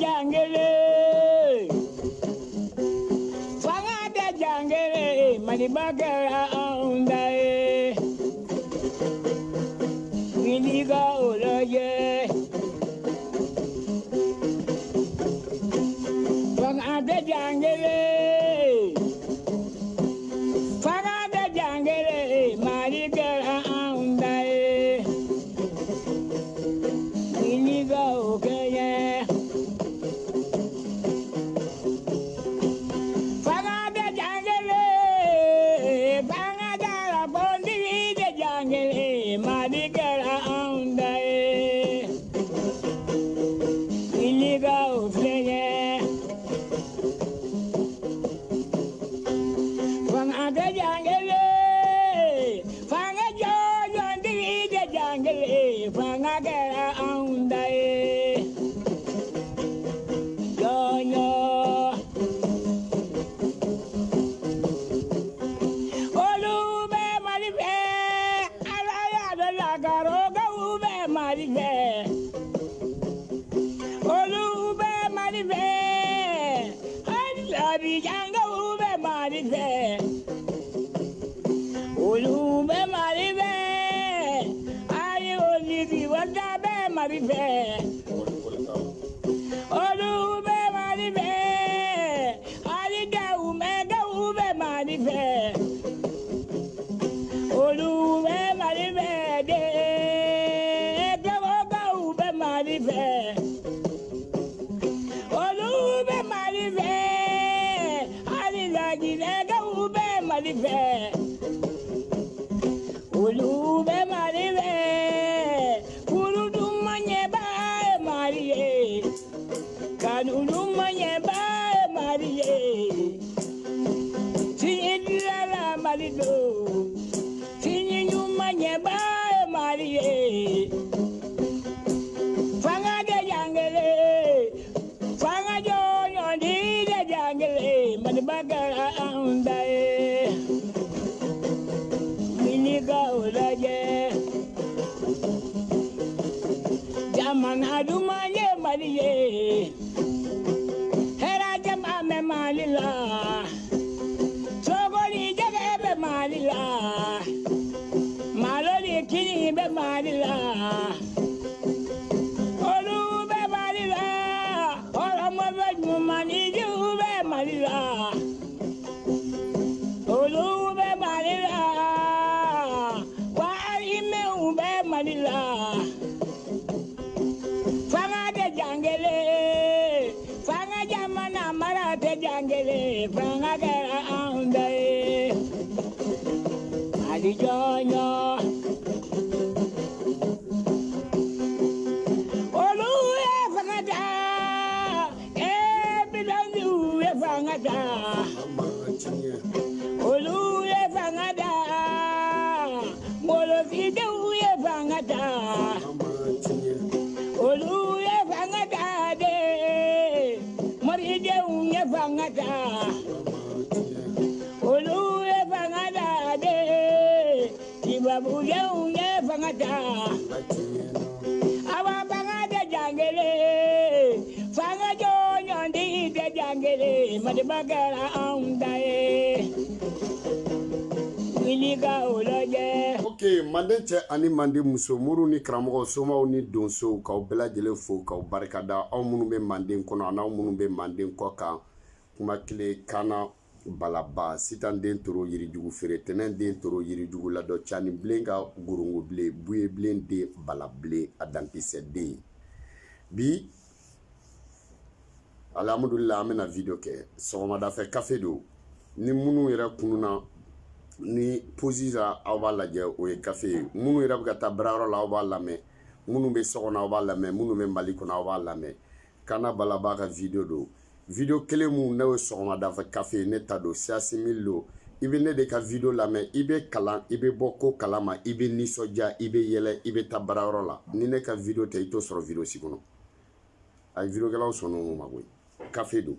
jangele fanga de jangele mani bagara ondae winiga olaye fanga de jangele mani gara ondae winiga okaye Ok, manden cɛ ani manden muso muru ni karamɔgɔ somaw ni donsow k'aw bɛɛ lajɛlen fo k'aw barikada aw minnu bɛ manden kɔnɔ ani aw minnu bɛ manden kɔ kan kuma kile kana balaba sitan den toro yirijugu feere tɛnɛn den toro yirijugu ladɔ cani bilen ka gurungu bilen buye bilen den bala bilen a dankisɛ den bi alhamdulillah an bɛna video kɛ sɔgɔmada fɛ kafe do ni minnu yɛrɛ kununa ni posiza aw b'a lajɛ o ye kafe ye minnu yɛrɛ bɛ ka taa barayɔrɔ la aw b'a lamɛn minnu bɛ sɔgɔnɔ aw b'a lamɛn minnu bɛ Mali kɔnɔ aw b'a lamɛn kana balaba ka video do video kelen mun ne ye sɔgɔmada fɛ kafe ne ta do Siasimil lo i bɛ ne de ka video lamɛn i bɛ kalan i bɛ bɔ ko kalama i bɛ nisɔndiya i bɛ yɛlɛ i bɛ taa barayɔrɔ la ni ne ka video tɛ i t'o sɔrɔ video si kɔnɔ a ye videokɛlaw sɔn o ma koyi kafe do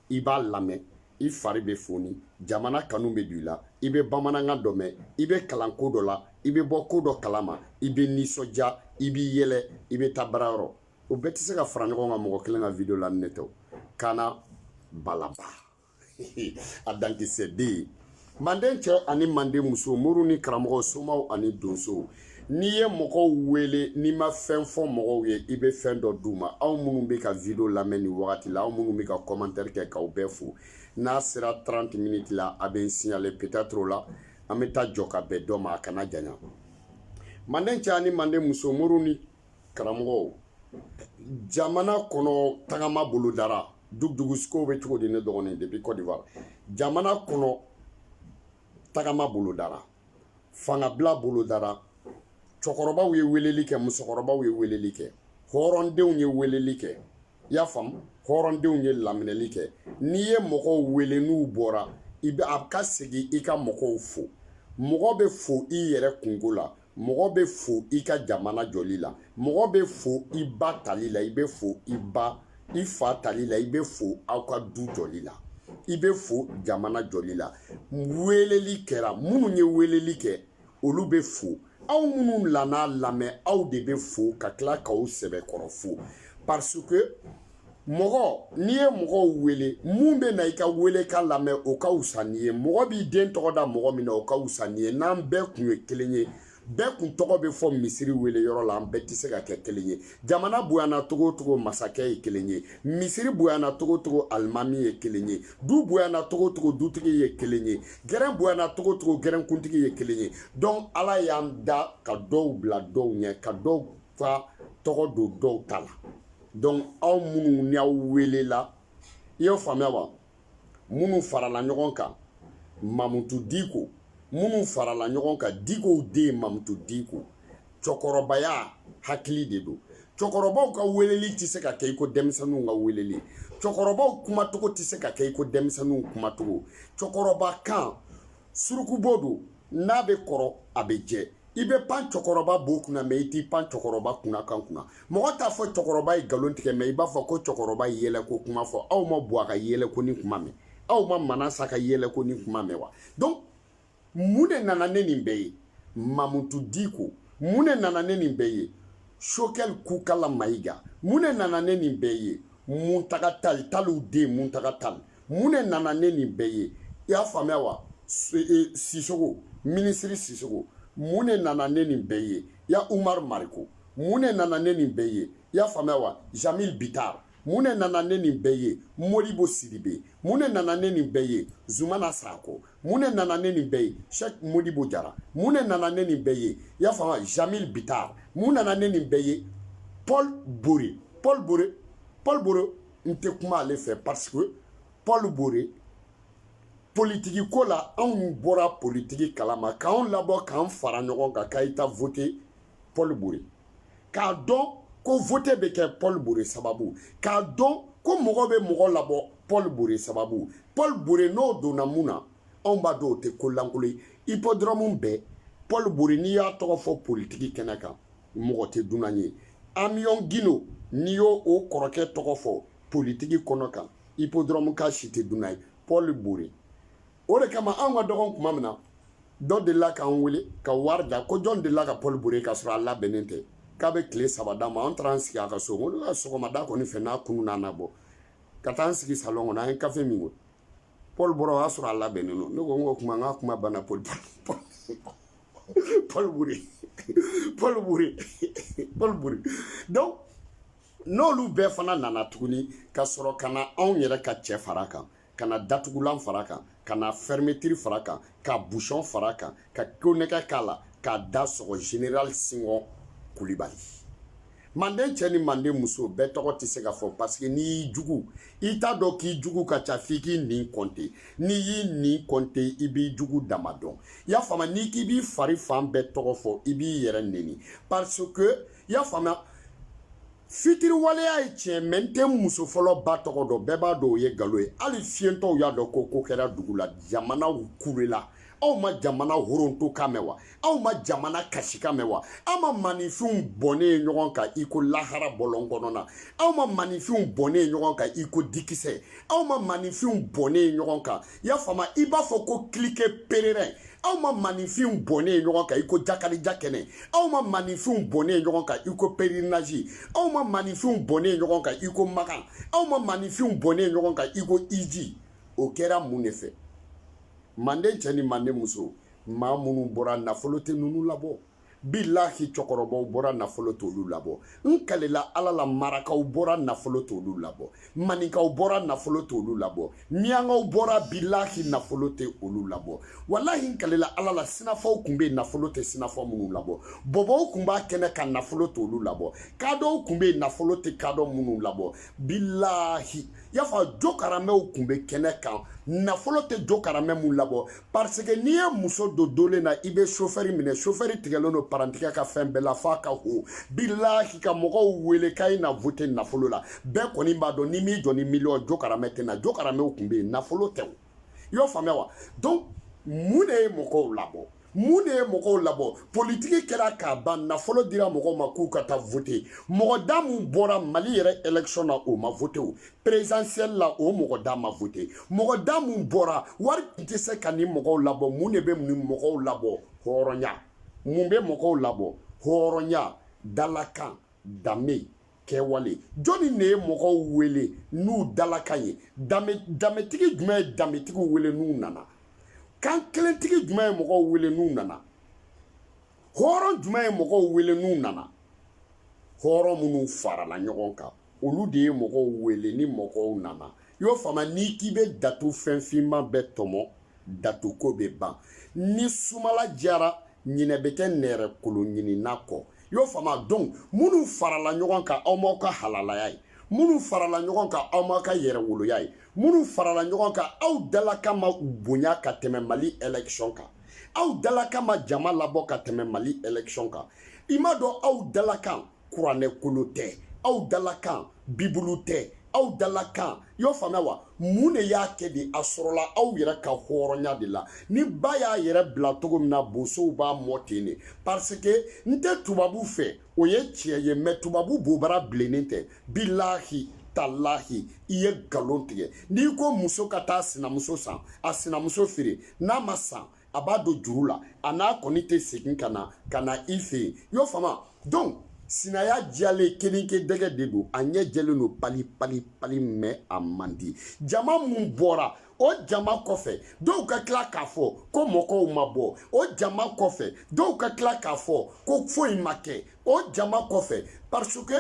i b'a lamɛn i fari bɛ foni jamana kanu bɛ don i la i bɛ bamanankan dɔ mɛn i bɛ kalan ko dɔ la i bɛ bɔ ko dɔ kalama i bɛ nisɔndiya i bɛ yɛlɛ i bɛ taa barayɔrɔ o bɛɛ tɛ se ka fara ɲɔgɔn kan mɔgɔ kelen ka video la ne tɛ kana balaba a dankisɛ den manden cɛ ani manden muso muru ni karamɔgɔ somaw ani donsow n'i ye mɔgɔw wele n'i ma fɛn fɔ mɔgɔw ye i bɛ fɛn dɔ d'u ma aw minnu bɛ ka video lamɛn nin wagati la aw minnu bɛ ka commentaire kɛ k'aw bɛɛ fo n'a sera 30 minutes la a bɛ n signaler peut-être o la an bɛ taa jɔ ka bɛn dɔ ma a kana janya manden cɛ ani manden muso muru ni karamɔgɔw jamana kɔnɔ tagama bolo dara dugusikow bɛ cogo di ne dɔgɔnin depuis Côte d'Ivoire jamana kɔnɔ tagama bolo dara fangabila bolo dara cɛkɔrɔbaw ye weleli kɛ musokɔrɔbaw ye weleli kɛ hɔrɔndenw ye weleli kɛ i y'a faamu hɔrɔndenw ye laminɛli kɛ n'i ye mɔgɔw wele n'u bɔra i bɛ a ka segin i ka mɔgɔw fo mɔgɔ bɛ fo i yɛrɛ kungo la mɔgɔ bɛ fo i ka jamana jɔli la mɔgɔ bɛ fo i ba tali la i bɛ fo i fa tali la i bɛ fo aw ka du jɔli la i bɛ fo jamana jɔli la weleli kɛra minnu ye weleli kɛ olu bɛ fo aw minnu lana lamɛn aw de bɛ fo ka tila k'aw sɛbɛkɔrɔ fo parce que mɔgɔ n'i ye mɔgɔw wele mun bɛ na i ka wele ka lamɛn o ka wusa n'i ye mɔgɔ b'i den tɔgɔ da mɔgɔ min na o ka wusa n'i ye n'an bɛɛ kun ye kelen ye bɛɛ kun tɔgɔ bɛ fɔ misiri wele yɔrɔ la an bɛɛ tɛ se ka kɛ kelen ye jamana bonyana togo o togo masakɛ ye kelen ye misiri bonyana togo o togo alimami ye kelen ye du bonyana togo o togo dutigi ye kelen ye gɛrɛn bonyana togo o togo gɛrɛnkuntigi ye kelen ye donc ala y'an da ka dɔw bila dɔw ɲɛ ka dɔw ka tɔgɔ don dɔw ta la donc aw minnu n'aw welela i y'o faamuya wa minnu farala ɲɔgɔn kan Mamutu Diko minnu farala ɲɔgɔn kan Dikow den Mamutu Diko cɛkɔrɔbaya hakili de don cɛkɔrɔbaw ka weleli tɛ se ka kɛ i ko denmisɛnninw ka weleli cɛkɔrɔbaw kumacogo tɛ se ka kɛ i ko denmisɛnninw kumacogo cɛkɔrɔba kan surukubo don n'a bɛ kɔrɔ a bɛ jɛ i bɛ pan cɛkɔrɔba bo kunna mɛ i t'i pan cɛkɔrɔba kunna kan kunna mɔgɔ t'a fɔ cɛkɔrɔba ye nkalon tigɛ mɛ i b'a fɔ ko cɛkɔrɔba ye yɛlɛko kuma fɔ aw ma bɔ a ka yɛlɛko ni kuma mɛn aw ma Manasa ka yɛlɛko ni kuma mɛn wa donc mun de nana ne nin bɛɛ ye Mamutu Diko mun de nana ne nin bɛɛ ye Choguel Kukala Mayiga mun de nana ne nin bɛɛ ye Muntaka Tall Tallu den Muntaka Tall mun de nana ne nin bɛɛ ye i y'a faamuya wa Sisoko ministre Sisoko mun de nana ne nin bɛɛ ye ya Umar Mariko mun de nana ne nin bɛɛ ye i y'a faamuya wa Jamil Bitar mun de nana ne nin bɛɛ ye Modibo Sidibe mun de nana ne nin bɛɛ ye Zumana Sako mun de nana ne nin bɛɛ ye Cheikh Modibo Jara mun de nana ne nin bɛɛ ye i y'a faamuya Jamil Bitar mun nana ne nin bɛɛ ye Paul Bore n tɛ kuma ale fɛ parce que Paul Bore politiki ko la anw bɔra politiki kalama k'anw labɔ k'an fara ɲɔgɔn kan k'a ta voter Paul Bore k'a dɔn ko voter bɛ kɛ Paul Bore sababu k'a dɔn ko mɔgɔ bɛ mɔgɔ labɔ Paul Bore sababu Paul Bore n'o donna mun na anw b'a dɔn o tɛ ko lankolon ye hippodrome bɛɛ Paul Bore n'i y'a tɔgɔ fɔ politiki kɛnɛ kan mɔgɔ tɛ dunan ye Amion Guino n'i y'o o kɔrɔkɛ tɔgɔ fɔ politiki kɔnɔ kan hippodrome ka si tɛ dunan ye Paul Bore o de kama anw ka dɔgɔn tuma min na dɔ delila k'an wele ka wari da ko jɔn delila ka Paul Bore k'a sɔrɔ a labɛnnen tɛ k'a bɛ tile 3 d'a ma an taara an sigi a ka so n ko ka sɔgɔmada kɔni fɛ n'a kunu n'a nabɔ ka taa an sigi salon kɔnɔ an ye café min ko Paul Bore o y'a sɔrɔ a labɛnnen don ne ko n ko kuma n ka kuma banna Paul Bore donc n'olu bɛɛ fana nana tuguni ka sɔrɔ ka na anw yɛrɛ ka cɛ fara kan ka na datugulan fara kan ka na fermeture fara kan ka bouchon fara kan ka konɛgɛ k'a la k'a da sɔgɔ général Singo Kulibali manden cɛ ni manden muso bɛɛ tɔgɔ tɛ se ka fɔ parce que n'i y'i jugu i t'a dɔn k'i jugu ka ca f'i k'i nin compter n'i y'i nin compter i b'i jugu dama dɔn i y'a faamuya n'i k'i b'i fari fan bɛɛ tɔgɔ fɔ i b'i yɛrɛ neni parce que i y'a faamuya fitiriwaleya ye tiɲɛ mɛ n tɛ muso fɔlɔ ba tɔgɔ dɔn bɛɛ b'a dɔn o ye nkalon ye hali fiyɛntɔw y'a dɔn ko kɛra dugu la jamanaw kulela aw ma jamana horonto kan mɛn wa aw ma jamana kasi kan mɛn wa aw ma maninfinw bɔnnen ɲɔgɔn kan i ko lahara bɔlɔn kɔnɔ na aw ma maninfinw bɔnnen ɲɔgɔn kan i ko dikisɛ aw ma maninfinw bɔnnen ɲɔgɔn kan i y'a faamuya i b'a fɔ ko cliquer pererɛ aw ma maninfinw bɔnnen ɲɔgɔn kan iko jakalija kɛnɛ aw ma maninfinw bɔnnen ɲɔgɔn kan iko pèlerinage aw ma maninfinw bɔnnen ɲɔgɔn kan iko makan aw ma maninfinw bɔnnen ɲɔgɔn kan iko iji o kɛra mun de fɛ manden cɛ ni manden muso maa minnu bɔra nafolo tɛ ninnu labɔ bilahi cɛkɔrɔbaw bɔra nafolo t'olu labɔ n kalela ala la marakaw bɔra nafolo t'olu labɔ maninkaw bɔra nafolo t'olu labɔ miyankaw bɔra bilahi nafolo tɛ olu labɔ walahi n kalela ala la sinafaw kun bɛ nafolo tɛ sinafa minnu labɔ bɔbɔw kun b'a kɛnɛ ka nafolo t'olu labɔ kadɔw kun bɛ nafolo tɛ kadɔ minnu labɔ bilahi yafa jokaramɛw kun bɛ kɛnɛ kan nafolo tɛ jokaramɛ mun labɔ parce que n'i ye muso don dolen na i bɛ chauffeur minɛ chauffeur tigɛlen don parantigɛ ka fɛn bɛɛ la f'a ka ho bilahi ka mɔgɔw wele k'a ye na voter nafolo la bɛɛ kɔni b'a dɔn ni m'i jɔ ni miliyɔn jokaramɛ tɛ na jokaramɛw kun bɛ yen nafolo tɛ o i y'o faamuya wa donc mun de ye mɔgɔw labɔ mun de ye mɔgɔw labɔ politiki kɛra k'a ban nafolo dira mɔgɔw ma k'u ka taa voter mɔgɔ da mun bɔra mali yɛrɛ élection na o ma voter o présidentielle la o mɔgɔ da ma voter mɔgɔ da mun bɔra wari tun tɛ se ka ni mɔgɔw labɔ mun de bɛ ni mɔgɔw labɔ hɔrɔnya mun bɛ mɔgɔw labɔ hɔrɔnya dalakan danbe kɛwale jɔnni de ye mɔgɔw wele n'u dalakan ye danbetigi jumɛn ye danbetigiw wele n'u nana kan kelentigi jumɛn ye mɔgɔw wele n'u nana hɔrɔn jumɛn ye mɔgɔw wele n'u nana hɔrɔn minnu farala ɲɔgɔn kan olu de ye mɔgɔw wele ni mɔgɔw nana i y'o faamuya n'i k'i bɛ datu fɛn finman bɛɛ tɔmɔ datuko bɛ ban ni sumala jara ɲinɛ bɛ kɛ nɛrɛ kolo ɲinina kɔ i y'o faamuya donc minnu farala ɲɔgɔn kan aw m'aw ka halalaya ye minnu farala ɲɔgɔn kan aw m'aw ka yɛrɛwoloya ye minnu farala ɲɔgɔn kan aw dalakan ma bonya ka tɛmɛ mali élection kan aw dalakan ma jama labɔ ka tɛmɛ mali élection kan i m'a dɔn aw dalakan kuranɛ kolo tɛ aw dalakan bibulu tɛ aw dalakan i y'o faamuya wa mun de y'a kɛ de a sɔrɔla aw yɛrɛ ka hɔrɔnya de la ni ba y'a yɛrɛ bila cogo min na bosow b'a mɔ ten de parce que n tɛ tubabu fɛ o ye tiɲɛ ye mais tubabu bobara bilennen tɛ bilahi talahi i ye galon tigɛ n'i ko muso ka taa sinamuso san a sinamuso feere n'a ma san a b'a don juru la a n'a kɔni tɛ segin ka na i fɛ yen i y'o faamuya donc sinaya jalen keninke dɛgɛ de don a ɲɛ jɛlen don pali pali pali mɛ a man di jama mun bɔra o jama kɔfɛ dɔw ka tila k'a fɔ ko mɔgɔw ma bɔ o jama kɔfɛ dɔw ka tila k'a fɔ ko foyi ma kɛ o jama kɔfɛ parce que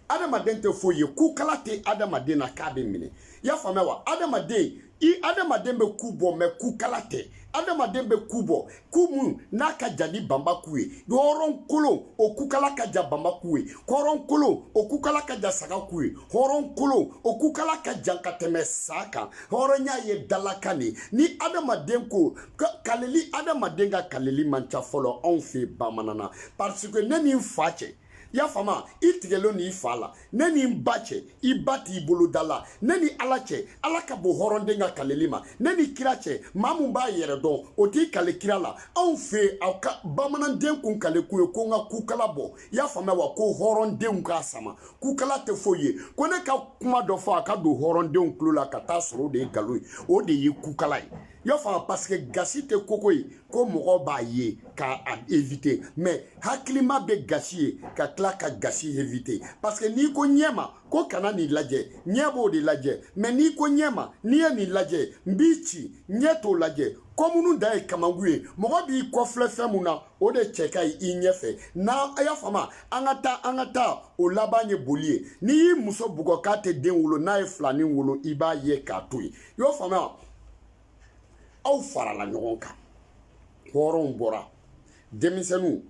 adamaden tɛ foyi ye kukala tɛ adamaden na k'a bɛ minɛ i y'a faamuya wa adamaden bɛ ku bɔ mɛ kukala tɛ adamaden bɛ ku bɔ ku mun n'a ka jan ni banbaku ye hɔrɔn kolon o kukala ka jan banbaku ye hɔrɔn kolon o kukala ka jan sagaku ye hɔrɔn kolon o kukala ka jan ka tɛmɛ sa kan hɔrɔnya ye dalakan de ni adamaden ko kaleli adamaden ka kaleli man ca fɔlɔ anw fɛ bamanan na parce que ne ni n fa cɛ i y'a faamu i tigɛlen n'i fa la ne ni n ba cɛ i ba t'i bolo da la ne ni ala cɛ ala ka bon hɔrɔnden ka kaleli ma ne ni kira cɛ maa mun b'a yɛrɛ dɔn o t'i kale kira la anw fɛ aw ka bamananden kun kale kun ye ko n ka kukala bɔ i y'a faamuya wa ko hɔrɔndenw k'a sama kukala tɛ foyi ye ko ne ka kuma dɔ fɔ a ka don hɔrɔndenw tulo la ka taa sɔrɔ o de ye nkalon ye o de ye kukala ye i y'a faamu parce que gasi tɛ koko ye ko mɔgɔ b'a ye k'a éviter mais hakilima bɛ gasi ye ka tila ka gasi éviter parce que n'i ko ɲɛma ko kana nin lajɛ ɲɛ b'o de lajɛ mais n'i ko ɲɛma n'i ye nin lajɛ n b'i ci ɲɛ t'o lajɛ ko minnu da ye kamangu ye mɔgɔ b'i kɔfilɛ fɛn mun na o de cɛ ka ɲi i ɲɛfɛ n'a a y'a faamu an ka taa o laban ye boli ye n'i y'i muso bugɔ k'a tɛ den wolo n'a ye filanin wolo i b'a ye k'a to yen i y'o faamuya aw farala ɲɔgɔn kan hɔrɔnw bɔra denmisɛnninw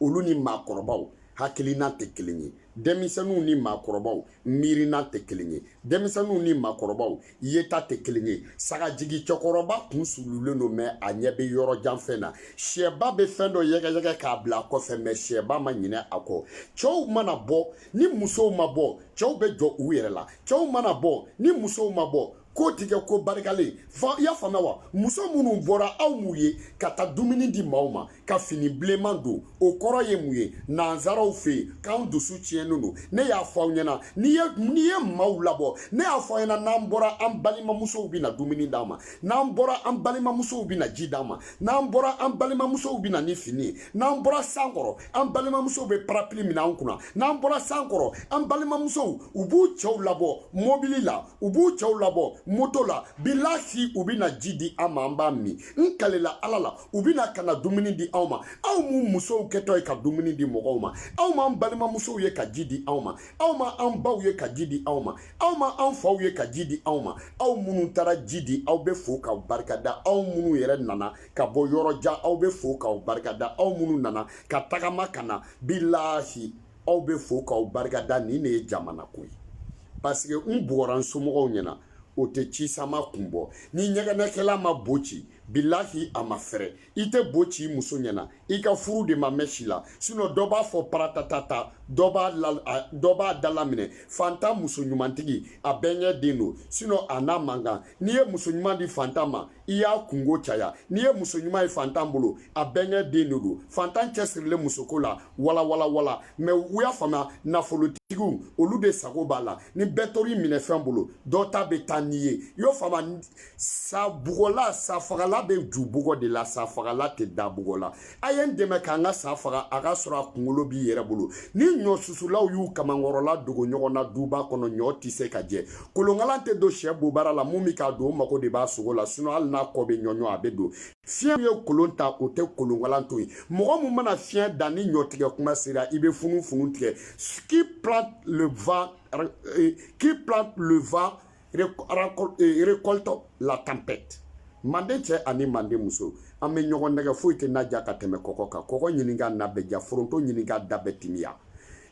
olu ni maakɔrɔbaw hakilina tɛ kelen ye denmisɛnninw ni maakɔrɔbaw miirina tɛ kelen ye denmisɛnninw ni maakɔrɔbaw yeta tɛ kelen ye sagajigi cɛkɔrɔba kun sululen don mɛ a ɲɛ bɛ yɔrɔ jan fɛn na sɛba bɛ fɛn dɔ yɛgɛyɛgɛ k'a bila a kɔfɛ mɛ sɛba ma ɲinɛ a kɔ cɛw mana bɔ ni musow ma bɔ cɛw bɛ jɔ u yɛrɛ la cɛw mana bɔ ni musow ma bɔ ko tigɛ ko barikalen fa ya fama wa muso minnu bɔra aw mu ye ka taa dumuni di maaw ma ka fini bilenman don o kɔrɔ ye mun ye nanzaraw fɛ yen k'anw dusu tiɲɛnen don ne y'a fɔ aw ɲɛna n'i ye maaw labɔ ne y'a fɔ aw ɲɛna n'an bɔra an balimamusow bɛ na dumuni d'an ma n'an bɔra an balimamusow bɛ na ji d'an ma n'an bɔra an balimamusow bɛ na ni fini ye n'an bɔra san kɔrɔ an balimamusow bɛ parapluie minɛ an kunna n'an bɔra san kɔrɔ an balimamusow u b'u cɛw labɔ mobili la u b'u cɛw labɔ moto la bilahi u bɛ na ji di an ma an b'a min n kalela ala la u bɛ na ka na dumuni di anw ma aw m'u musow kɛtɔ ye ka dumuni di mɔgɔw ma aw m'an balimamusow ye ka ji di anw ma aw ma an baw ye ka ji di anw ma aw ma an faw ye ka ji di anw ma aw minnu taara ji di aw bɛ fo k'aw barikada aw minnu yɛrɛ nana ka bɔ yɔrɔ jan aw bɛ fo k'aw barikada aw minnu nana ka tagama ka na bilahi aw bɛ fo k'aw barikada nin de ye jamana ko ye parce que n bugɔra n somɔgɔw ɲɛna o tɛ ci sama kun bɔ ni ɲɛgɛnɛkɛla ma bo ci bilahi a ma fɛrɛ i tɛ bo ci muso ɲɛna i ka furu de ma mɛn si la sinon dɔ b'a fɔ paratatata dɔ b'a dala minɛ fantan muso ɲumantigi a bɛɛ ɲɛ den don sinon a n'a mankan n'i ye muso ɲuman di fantan ma i y'a kungo caya n'i ye muso ɲuman ye fantan bolo a bɛɛ ɲɛ den de don fantan cɛsirilen musoko la wala mais u y'a faamuya nafolotigiw olu de sago b'a la ni bɛɛ tori minɛ fɛn bolo dɔ ta bɛ taa n'i ye i y'o faamuya sa bugɔla sa fagala bɛ ju bugɔ de la sa fagala tɛ da bugɔ la a ye n dɛmɛ k'an ka sa faga a ka sɔrɔ a kunkolo b'i yɛrɛ bolo ni ɲɔ susulaw y'u kamankɔrɔla dogo ɲɔgɔn na duba kɔnɔ ɲɔ tɛ se ka jɛ kolonkalan tɛ don sɛ bobara la mun bɛ k'a don o mago de b'a sogo la sinon hali n'a kɔ bɛ ɲɔɲɔ a bɛ don fiɲɛ ye kolon ta o tɛ kolonkalan to yen mɔgɔ mun mana fiɲɛ da ni ɲɔ tigɛ kuma sera i bɛ funufunu tigɛ qui plante le vent récolte la tempête manden cɛ ani manden muso an bɛ ɲɔgɔn nɛgɛ foyi tɛ n'a ja ka tɛmɛ kɔgɔ kan kɔgɔ ɲininka n'a bɛ ja foronto ɲininka da bɛ timiya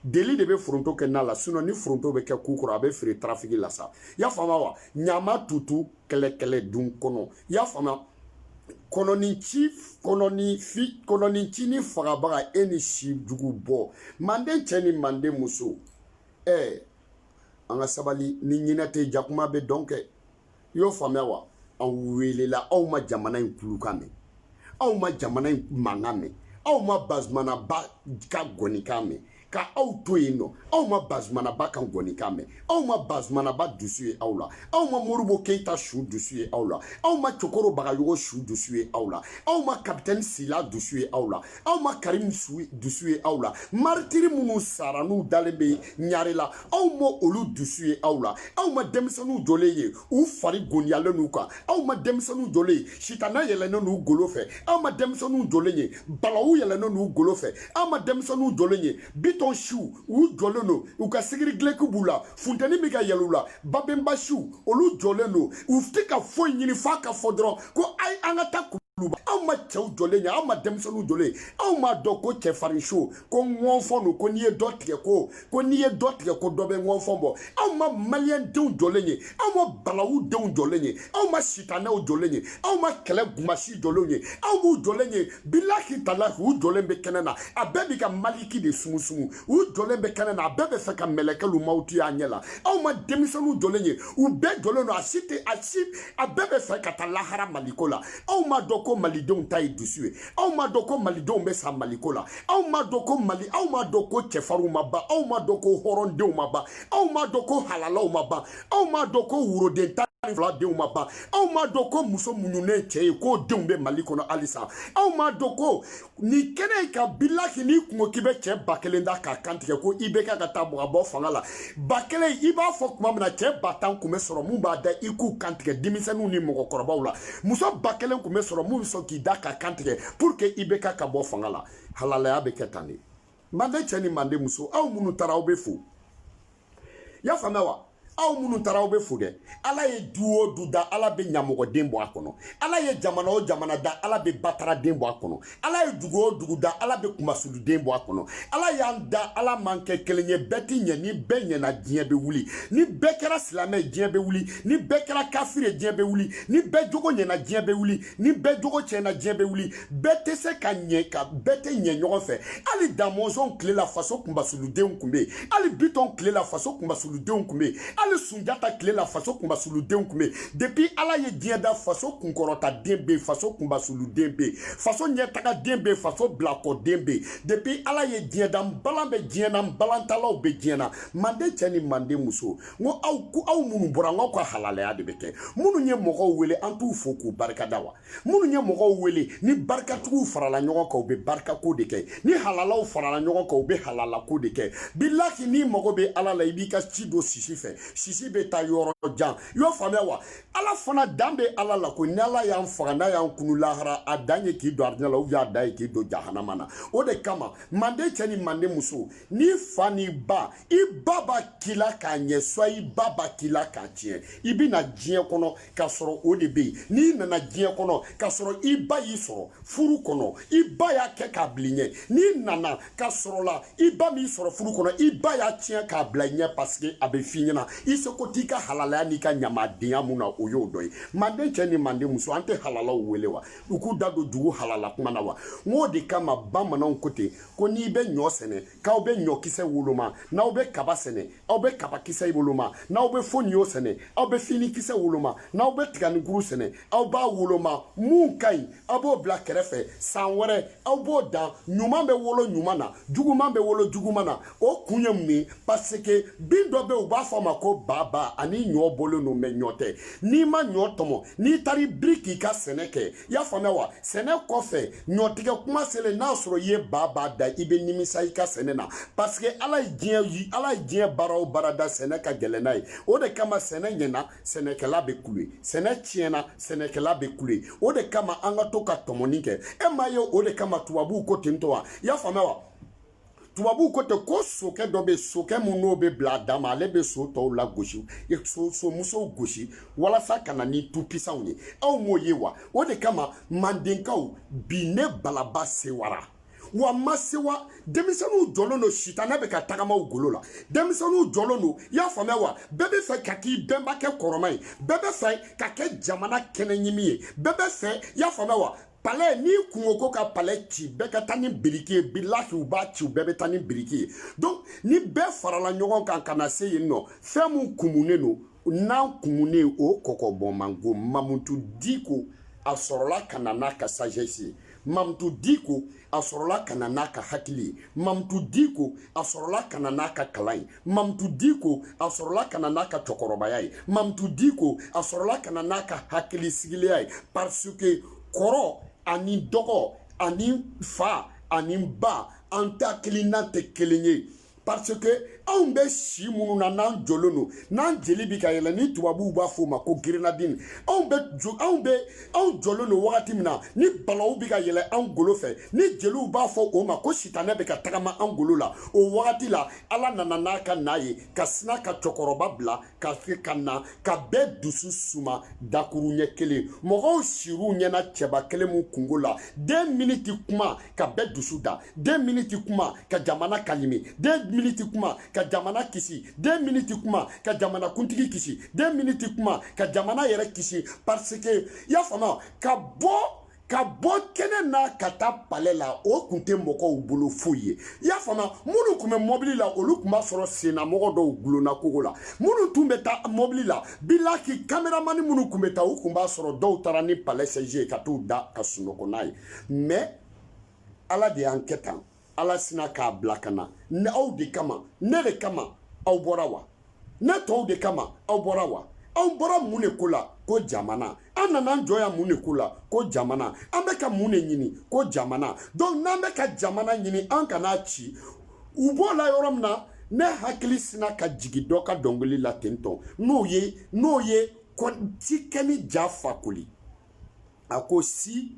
deli de bɛ foronto kɛ n'a la sinon ni foronto bɛ kɛ ku kɔrɔ a bɛ feere trafiki la sa i y'a faamuya wa ɲama tutu kɛlɛ dun kɔnɔ i y'a faamuya kɔnɔninci ni fagabaga e ni si jugu bɔ manden cɛ ni manden muso an ka sabali ni ɲinɛ tɛ jakuma bɛ dɔn kɛ i y'o faamuya wa aw welela aw ma jamana in kulukan mɛn aw ma jamana in mankan mɛn aw ma bazumanaba ka gɔnikan mɛn ka aw to yen nɔ aw ma bazumanaba ka gɔnikan mɛn aw ma bazumanaba dusu ye aw la aw ma moribo keyita su dusu ye aw la aw ma cokoro bagayogo su dusu ye aw la aw ma kapitɛni sila dusu ye aw la aw ma karimu dusu ye aw la maritiri minnu sara n'u dalen bɛ ɲare la aw ma olu dusu ye aw la aw ma denmisɛnninw jɔlen ye u fari goniyalen n'u kan aw ma denmisɛnninw jɔlen ye sitana yɛlɛnnen n'u golo fɛ aw ma denmisɛnninw jɔlen ye balawu yɛlɛnnen n'u golo fɛ aw ma denmisɛnninw jɔlen ye bitɔn siw u jɔlen don u ka sigiri gileki b'u la funteni bɛ ka yɛlɛ u la babenba siw olu jɔlen don u tɛ ka foyi ɲini f'a ka fɔ dɔrɔn ko ayi an ka taa aw ma cɛw jɔlen ye aw ma denmisɛnninw jɔlen aw ma dɔn ko cɛfarinso ko ŋɔnfɔn don ko n'i ye dɔ tigɛ ko n'i ye dɔ tigɛ ko dɔ bɛ ŋɔnfɔn bɔ aw ma maliyɛndenw jɔlen ye aw ma balawu denw jɔlen ye aw ma sitanɛw jɔlen ye aw ma kɛlɛ gumasi jɔlen ye aw m'u jɔlen ye bilahi talahi u jɔlen bɛ kɛnɛ na a bɛɛ bɛ ka maliki de sumusumu u jɔlen bɛ kɛnɛ na a bɛɛ bɛ fɛ ka mɛlɛkɛlu mawuti a ɲɛ la aw ma denmisɛnninw jɔlen ye u bɛɛ jɔlen don a bɛɛ bɛ fɛ ka taa lahara maliko la aw ma dɔn ko malidenw ta ye dusu ye aw ma dɔn ko malidenw bɛ sa maliko la aw ma dɔn ko aw ma dɔn ko cɛfarinw ma ban aw ma dɔn ko hɔrɔndenw ma ban aw ma dɔn ko halalaw ma ban aw ma dɔn ko woroden tan ni fila denw ma ban aw ma dɔn ko muso muɲunen cɛ ye k'o denw bɛ mali kɔnɔ halisa aw ma dɔn ko nin kɛnɛ in ka bilahi n'i kun ko k'i bɛ cɛ 1000 da k'a kantigɛ ko i bɛ ka taa bɔ fanga la 1000 i b'a fɔ tuma min na cɛ 10,000 kun bɛ sɔrɔ mun b'a da i k'u kantigɛ denmisɛnninw ni mɔgɔkɔrɔbaw la muso 1000 kun bɛ sɔrɔ mun bɛ sɔn k'i da k'a kantigɛ pour que i bɛ ka bɔ fanga la halalaya bɛ kɛ tan de manden cɛ ni manden muso aw minnu taara aw bɛ fo i y'a faamuya wa aw minnu taara aw bɛ fo dɛ ala ye du o du da ala bɛ ɲamɔgɔden bɔ a kɔnɔ ala ye jamana o jamana da ala bɛ bataraden bɔ a kɔnɔ ala ye dugu o dugu da ala bɛ kumasuluden bɔ a kɔnɔ ala y'an da ala man kɛ kelen ye bɛɛ ti ɲɛ ni bɛɛ ɲɛna diɲɛ bɛ wuli ni bɛɛ kɛra silamɛ ye diɲɛ bɛ wuli ni bɛɛ kɛra kafiri ye diɲɛ bɛ wuli ni bɛɛ jogo ɲɛna diɲɛ bɛ wuli ni bɛɛ jogo tiɲɛna diɲɛ bɛ wuli bɛɛ tɛ se ka ɲɛ bɛɛ tɛ ɲɛ ɲɔgɔn fɛ hali damɔzɔn tile la faso kunbasuludenw kun bɛ yen hali bitɔn tile la faso kunbasuludenw kun bɛ yen ali Sunjata tile la faso kun basuludenw kun bɛ depuis ala ye diɲɛ da faso kunkɔrɔta den bɛ faso kun basuluden bɛ faso ɲɛtaga den bɛ faso bilakɔ den bɛ depuis ala ye diɲɛ da nbalan bɛ diɲɛ na nbalantalaw bɛ diɲɛ na manden cɛ ni manden muso n ko aw minnu bɔra n ko aw ka halalaya de bɛ kɛ minnu ye mɔgɔw wele an t'u fo k'u barikada wa minnu ye mɔgɔw wele ni barikatigiw farala ɲɔgɔn kan u bɛ barikako de kɛ ni halalaw farala ɲɔgɔn kan u bɛ halalako de kɛ bilahi n'i mago bɛ ala la i b'i ka ci don sisi fɛ sisi bɛ taa yɔrɔ jan i y'o faamuya wa ala fana dan bɛ ala la ko ni ala y'an faga n'a y'an kunu lahara a dan ye k'i don arijinɛ la ou a dan ye k'i don jahanama na o de kama manden cɛ ni manden muso n'i fa n'i ba i ba b'a k'i la k'a ɲɛ soit i ba b'a k'i la k'a tiɲɛ i bɛna diɲɛ kɔnɔ k'a sɔrɔ o de bɛ yen n'i nana diɲɛ kɔnɔ k'a sɔrɔ i ba y'i sɔrɔ furu kɔnɔ i ba y'a kɛ k'a bila i ɲɛ n'i nana k'a sɔrɔ la i ba m'i sɔrɔ furu kɔnɔ i ba y'a tiɲɛ k'a bila i ɲɛ parce que a bɛ f'i ɲɛna i seko t'i ka halalaya n'i ka ɲamadenya mun na o y'o dɔ ye manden cɛ ni manden muso an tɛ halalaw wele wa u k'u da don dugu halala kuma na wa n k'o de kama bamananw ko ten ko n'i bɛ ɲɔ sɛnɛ k'aw bɛ ɲɔkisɛ woloma n'aw bɛ kaba sɛnɛ aw bɛ kabakisɛ woloma n'aw bɛ foniyo sɛnɛ aw bɛ finikisɛ woloma n'aw bɛ tiganikuru sɛnɛ aw b'a woloma mun ka ɲi aw b'o bila kɛrɛfɛ san wɛrɛ aw b'o dan ɲuman bɛ wolo ɲuman na juguman bɛ wolo juguman na o kun ye mun ye parce que bin dɔ bɛ yen u b'a fɔ a ma ko baba ani ɲɔ bɔlen don mɛ ɲɔ tɛ n'i ma ɲɔ tɔmɔ n'i taara i biri k'i ka sɛnɛ kɛ i y'a faamuya wa sɛnɛ kɔfɛ ɲɔtigɛ kuma selen n'a sɔrɔ i ye baba da i bɛ nimisa i ka sɛnɛ na parce que ala ye diɲɛ baara o baara da sɛnɛ ka gɛlɛn n'a ye o de kama sɛnɛ ɲɛna sɛnɛkɛla bɛ kule sɛnɛ tiɲɛna sɛnɛkɛla bɛ kule o de kama an ka to ka tɔmɔni kɛ e m'a ye o de kama tubabuw ko ten tɔ wa i y'a faamuya wa tubabuw ko ten ko sokɛ dɔ bɛ sokɛ mun n'o bɛ bila a dan ma ale bɛ so tɔw lagosi somusow gosi walasa ka na ni tupisanw ye aw m'o ye wa o de kama mandenkaw bi ne balaba sewara wa ma sewa denmisɛnninw jɔlen don sitanɛ bɛ ka tagamaw golo la denmisɛnninw jɔlen don i y'a faamuya wa bɛɛ bɛ fɛ ka k'i bɛnbakɛ kɔrɔma ye bɛɛ bɛ fɛ ka kɛ jamana kɛnɛɲimi ye bɛɛ bɛ fɛ i y'a faamuya wa palais n'i kungo ko ka palais ci bɛɛ ka taa ni biriki ye bilahi u b'a ci u bɛɛ bɛ taa ni biriki ye donc ni bɛɛ farala ɲɔgɔn kan ka na se yen nɔ fɛn mun kumunen don n'an kumunen o kɔkɔbɔn mango Mamutu Diko a sɔrɔla ka na n'a ka sagesse ye Mamutu Diko a sɔrɔla ka na n'a ka hakili ye Mamutu Diko a sɔrɔla ka na n'a ka kalan ye Mamutu Diko a sɔrɔla ka na n'a ka cɛkɔrɔbaya ye Mamutu Diko a sɔrɔla ka na n'a ka hakilisigiliya ye parce que kɔrɔ ani dɔgɔ ani fa ani ba an ta hakilina tɛ kelen ye parce que anw bɛ si minnu na n'an jɔlen don n'an jeli bɛ ka yɛlɛ ni tubabuw b'a fɔ o ma ko grenadine anw jɔlen don wagati min na ni balawu bɛ ka yɛlɛ an golo fɛ ni jeliw b'a fɔ o ma ko sitanɛ bɛ ka tagama an golo la o wagati la ala nana n'a ka na ye ka sina ka cɛkɔrɔba bila ka na ka bɛɛ dusu suma dakuru ɲɛ kelen mɔgɔw sir'u ɲɛna cɛba kelen mun kungo la 2 minutes kuma ka bɛɛ dusu da 2 minutes kuma ka jamana kalimi 2 minutes kuma ka jamana kisi 2 minutes kuma ka jamana kuntigi kisi 2 minutes kuma ka jamana yɛrɛ kisi parce que y'a faamuya ka bɔ kɛnɛ na ka taa palais la o kun tɛ mɔgɔw bolo foyi ye i y'a faamuya minnu kun bɛ mobili la olu kun b'a sɔrɔ sennamɔgɔ dɔw gulonna kogo la minnu tun bɛ taa mobili la bilahi caméraman minnu kun bɛ taa u kun b'a sɔrɔ dɔw taara ni palais siège ye ka t'u da ka sunɔgɔ n'a ye mais ala de y'an kɛ tan ala sina k'a bila ka na ne aw de kama ne de kama aw bɔra wa ne tɔw de kama aw bɔra wa anw bɔra mun de ko la ko jamana an nana an jɔ yan mun de ko la ko jamana an bɛ ka mun de ɲini ko jamana donc n'an bɛ ka jamana ɲini an kana ci u b'o la yɔrɔ min na ne hakili sina ka jigin dɔ ka dɔnkili la ten tɔ n'o ye Cikɛni Ja Fakoli a ko si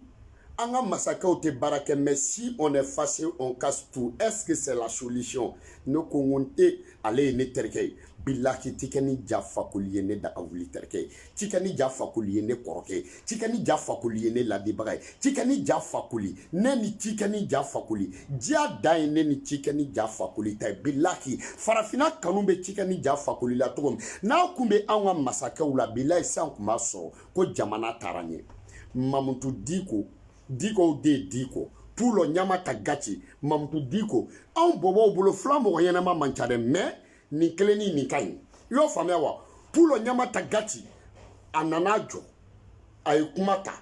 an ka masakɛw tɛ baara kɛ mais si on est fâché on casse tout est-ce que c'est la solution ne ko n tɛ ale ye ne terikɛ ye bilahi Cikɛni Ja Fakoli ye ne daga wuli terikɛ ye Cikɛni Ja Fakoli ye ne kɔrɔkɛ ye Cikɛni Ja Fakoli ye ne ladibaga ye Cikɛni Ja Fakoli ne ni Cikɛni Ja Fakoli diya dan ye ne ni Cikɛni Ja Fakoli ta ye bilahi farafina kanu bɛ Cikɛni Ja Fakoli la cogo min n'a kun bɛ anw ka masakɛw la bilahi sisan kun b'a sɔrɔ ko jamana taara ɲɛ Mamutu Diko de Diko Pulo Nyamata Gachi Mamutu Diko anw bɔbɔw bolo fila mɔgɔ ɲɛnama man ca dɛ mais nin kelen ni nin ka ɲi yo faamuya wa pulo ɲama ta gati a nana jɔ a ye kuma ta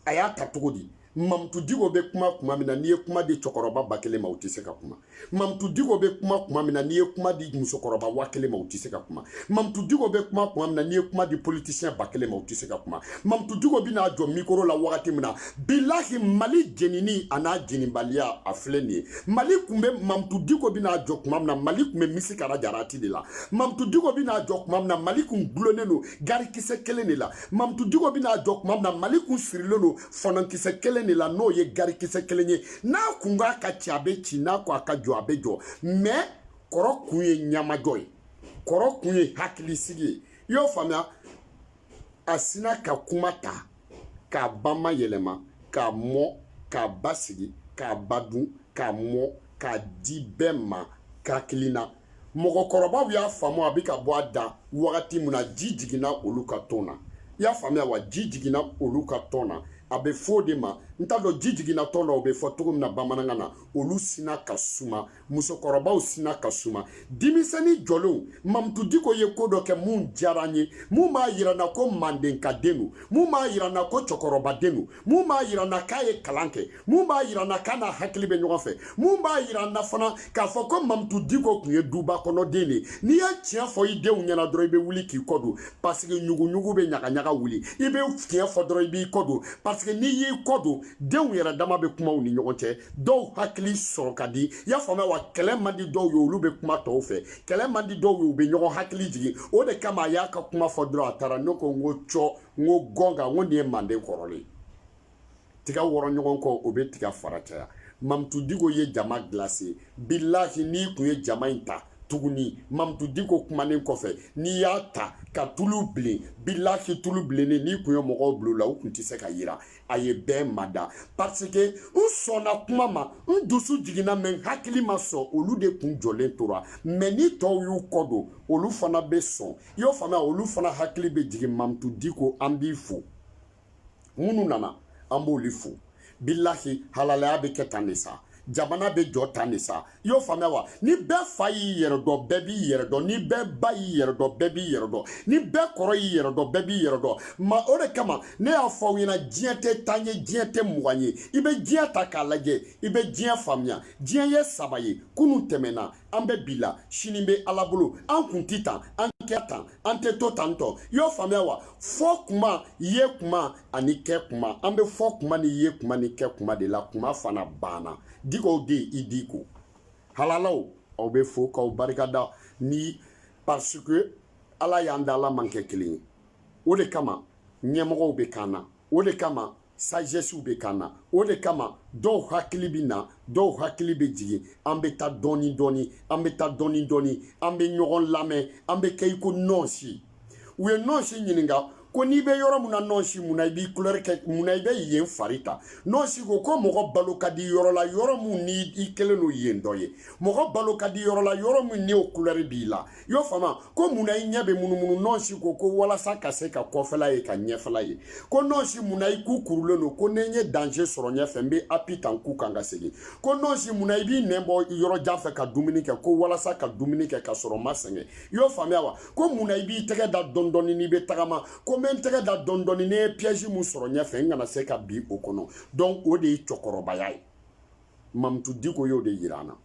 a y'a ta cogo di Mamtu Digo be kuma mina n'i ye kuma di cɛkɔrɔba ba kelen ma o tɛ se ka kuma Mamtu Digo be kuma mina n'i ye kuma di musokɔrɔba wa kelen ma o tɛ se ka kuma Mamtu Digo be kuma mina n'i ye kuma di politicien ba kelen ma o tɛ se ka kuma Mamtu Digo bina jɔ micro la wagati mina bilahi Mali jenini a n'a jenibaliya a filɛ nin ye Mali kun bɛ Mamtu Digo bina jɔ kuma mina Mali kun bɛ misi kara jarati de la Mamtu Digo bina jɔ kuma mina Mali kun gulonnen don garikisɛ kelen de la Mamtu Digo bina jɔ kuma mina Mali kun sirilen don fɔnɔkisɛ kelen de la n'o ye garikisɛ kelen ye n'a kun ka ci a bɛ ci n'a ko a ka jɔ a bɛ jɔ mais kɔrɔ kun ye ɲamajɔ ye kɔrɔ kun ye hakilisigi ye i y'o faamuya a sina ka kuma ta k'a ba mayɛlɛma k'a mɔ k'a basigi k'a badun k'a mɔ k'a di bɛɛ ma k'a kilina mɔgɔkɔrɔbaw y'a faamu a bɛ ka bɔ a da wagati min na ji jiginna olu ka tɔn na i y'a faamuya wa ji jiginna olu ka tɔn na a bɛ fɔ de ma n t'a dɔn ji jiginna tɔn na o bɛ fɔ cogo min na bamanankan na olu sina ka suma musokɔrɔbaw sina ka suma denmisɛnnin jɔlenw Mamtu Digo ye ko dɔ kɛ mun diyara n ye mun b'a yira n na ko mandenkaden don mun b'a yira n na ko cɛkɔrɔbaden don mun b'a yira n na k'a ye kalan kɛ mun b'a yira n na k'a n'a hakili bɛ ɲɔgɔn fɛ mun b'a yira n na fana k'a fɔ ko Mamtu Digo kun ye duba kɔnɔden de n'i ye tiɲɛ fɔ i denw ɲɛna dɔrɔn i bɛ wuli k'i kɔ don parce que ɲuguɲugu bɛ ɲagaɲaga wuli i bɛ tiɲɛ fɔ dɔrɔn i b'i kɔ don parce que n'i y'i kɔ don denw yɛrɛ dama bɛ kumaw ni ɲɔgɔn cɛ dɔw hakili sɔrɔ ka di i y'a faamuya wa kɛlɛ man di dɔw ye olu bɛ kuma tɔw fɛ kɛlɛ man di dɔw ye u bɛ ɲɔgɔn hakili jigin o de kama a y'a ka kuma fɔ dɔrɔn a taara ne ko n ko cɔ n ko gɔnga n ko nin ye manden kɔrɔlen tiga wɔrɔ ɲɔgɔn kɔ o bɛ tiga fara caya Mamtu Digo ye jama glacé bilahi n'i kun ye jama in ta tuguni Mamtu Digo kumanen kɔfɛ n'i y'a ta ka tulu bilen bilahi tulu bilennen n'i kun ye mɔgɔw bila o la u kun tɛ se ka yira a ye bɛɛ mada parce que n sɔnna kuma ma n dusu jiginna mais n hakili ma sɔn olu de kun jɔlen tora mais ni tɔw y'u kɔ don olu fana bɛ sɔn i y'o faamuya olu fana hakili bɛ jigin Mamtu Digo an b'i fo minnu nana an b'olu fo bilahi halalaya bɛ kɛ tan de sa jamana bɛ jɔ tan de sa i y'o faamuya wa ni bɛɛ fa y'i yɛrɛ dɔn bɛɛ b'i yɛrɛ dɔn ni bɛɛ ba y'i yɛrɛ dɔn bɛɛ b'i yɛrɛ dɔn ni bɛɛ kɔrɔ y'i yɛrɛ dɔn bɛɛ b'i yɛrɛ dɔn ma o de kama ne y'a fɔ aw ɲɛna diɲɛ tɛ tan ye diɲɛ tɛ mugan ye i bɛ diɲɛ ta k'a lajɛ i bɛ diɲɛ faamuya diɲɛ ye saba ye kunun tɛmɛna an bɛ bi la sini bɛ ala bolo an kun ti tan an kɛ tan an tɛ to tan tɔ i y'o faamuya wa fɔ kuma ye kuma ani kɛ kuma an bɛ fɔ kuma ni ye kuma ni kɛ kuma de la kuma fana banna Digo de i Digo halalaw aw bɛ fo k'aw barikada ni parce que ala y'an da ala man kɛ kelen ye o de kama ɲɛmɔgɔw bɛ kan na o de kama sagesse bɛ kan na o de kama dɔw hakili bɛ na dɔw hakili bɛ jigin an bɛ taa dɔɔni dɔɔni an bɛ taa dɔɔni dɔɔni an bɛ ɲɔgɔn lamɛn an bɛ kɛ i ko nɔɔsi u ye nɔɔsi ɲininka ko n'i bɛ yɔrɔ mun na nɔɔsi mun na i b'i couleur kɛ mun na i bɛ yen fari ta nɔɔsi ko mɔgɔ balo ka di yɔrɔ la yɔrɔ mun ni i kɛlen don yen dɔ ye mɔgɔ balo ka di yɔrɔ la yɔrɔ min ni o couleur b'i la i y'o faamu ko mun na i ɲɛ bɛ munumunu nɔɔsi ko walasa ka se ka kɔfɛla ye ka ɲɛfɛla ye ko nɔɔsi mun na i ku kurulen don ko ni n ye danger sɔrɔ ɲɛfɛ n bɛ appui ta n ku kan ka segin ko nɔɔsi mun na i b'i nɛn bɔ yɔrɔ jan fɛ ka dumuni kɛ ko walasa ka dumuni kɛ ka sɔrɔ ma sɛgɛn i y'o faamuya wa ko mun na i b'i tɛgɛ da dɔɔni dɔɔni n'i bɛ tagama ko n bɛ n tɛgɛ da dɔɔni dɔɔni ne ye piège mun sɔrɔ ɲɛfɛ n kana se ka bi o kɔnɔ donc o de ye cɛkɔrɔbaya ye Mamtu Digo y'o de yira an na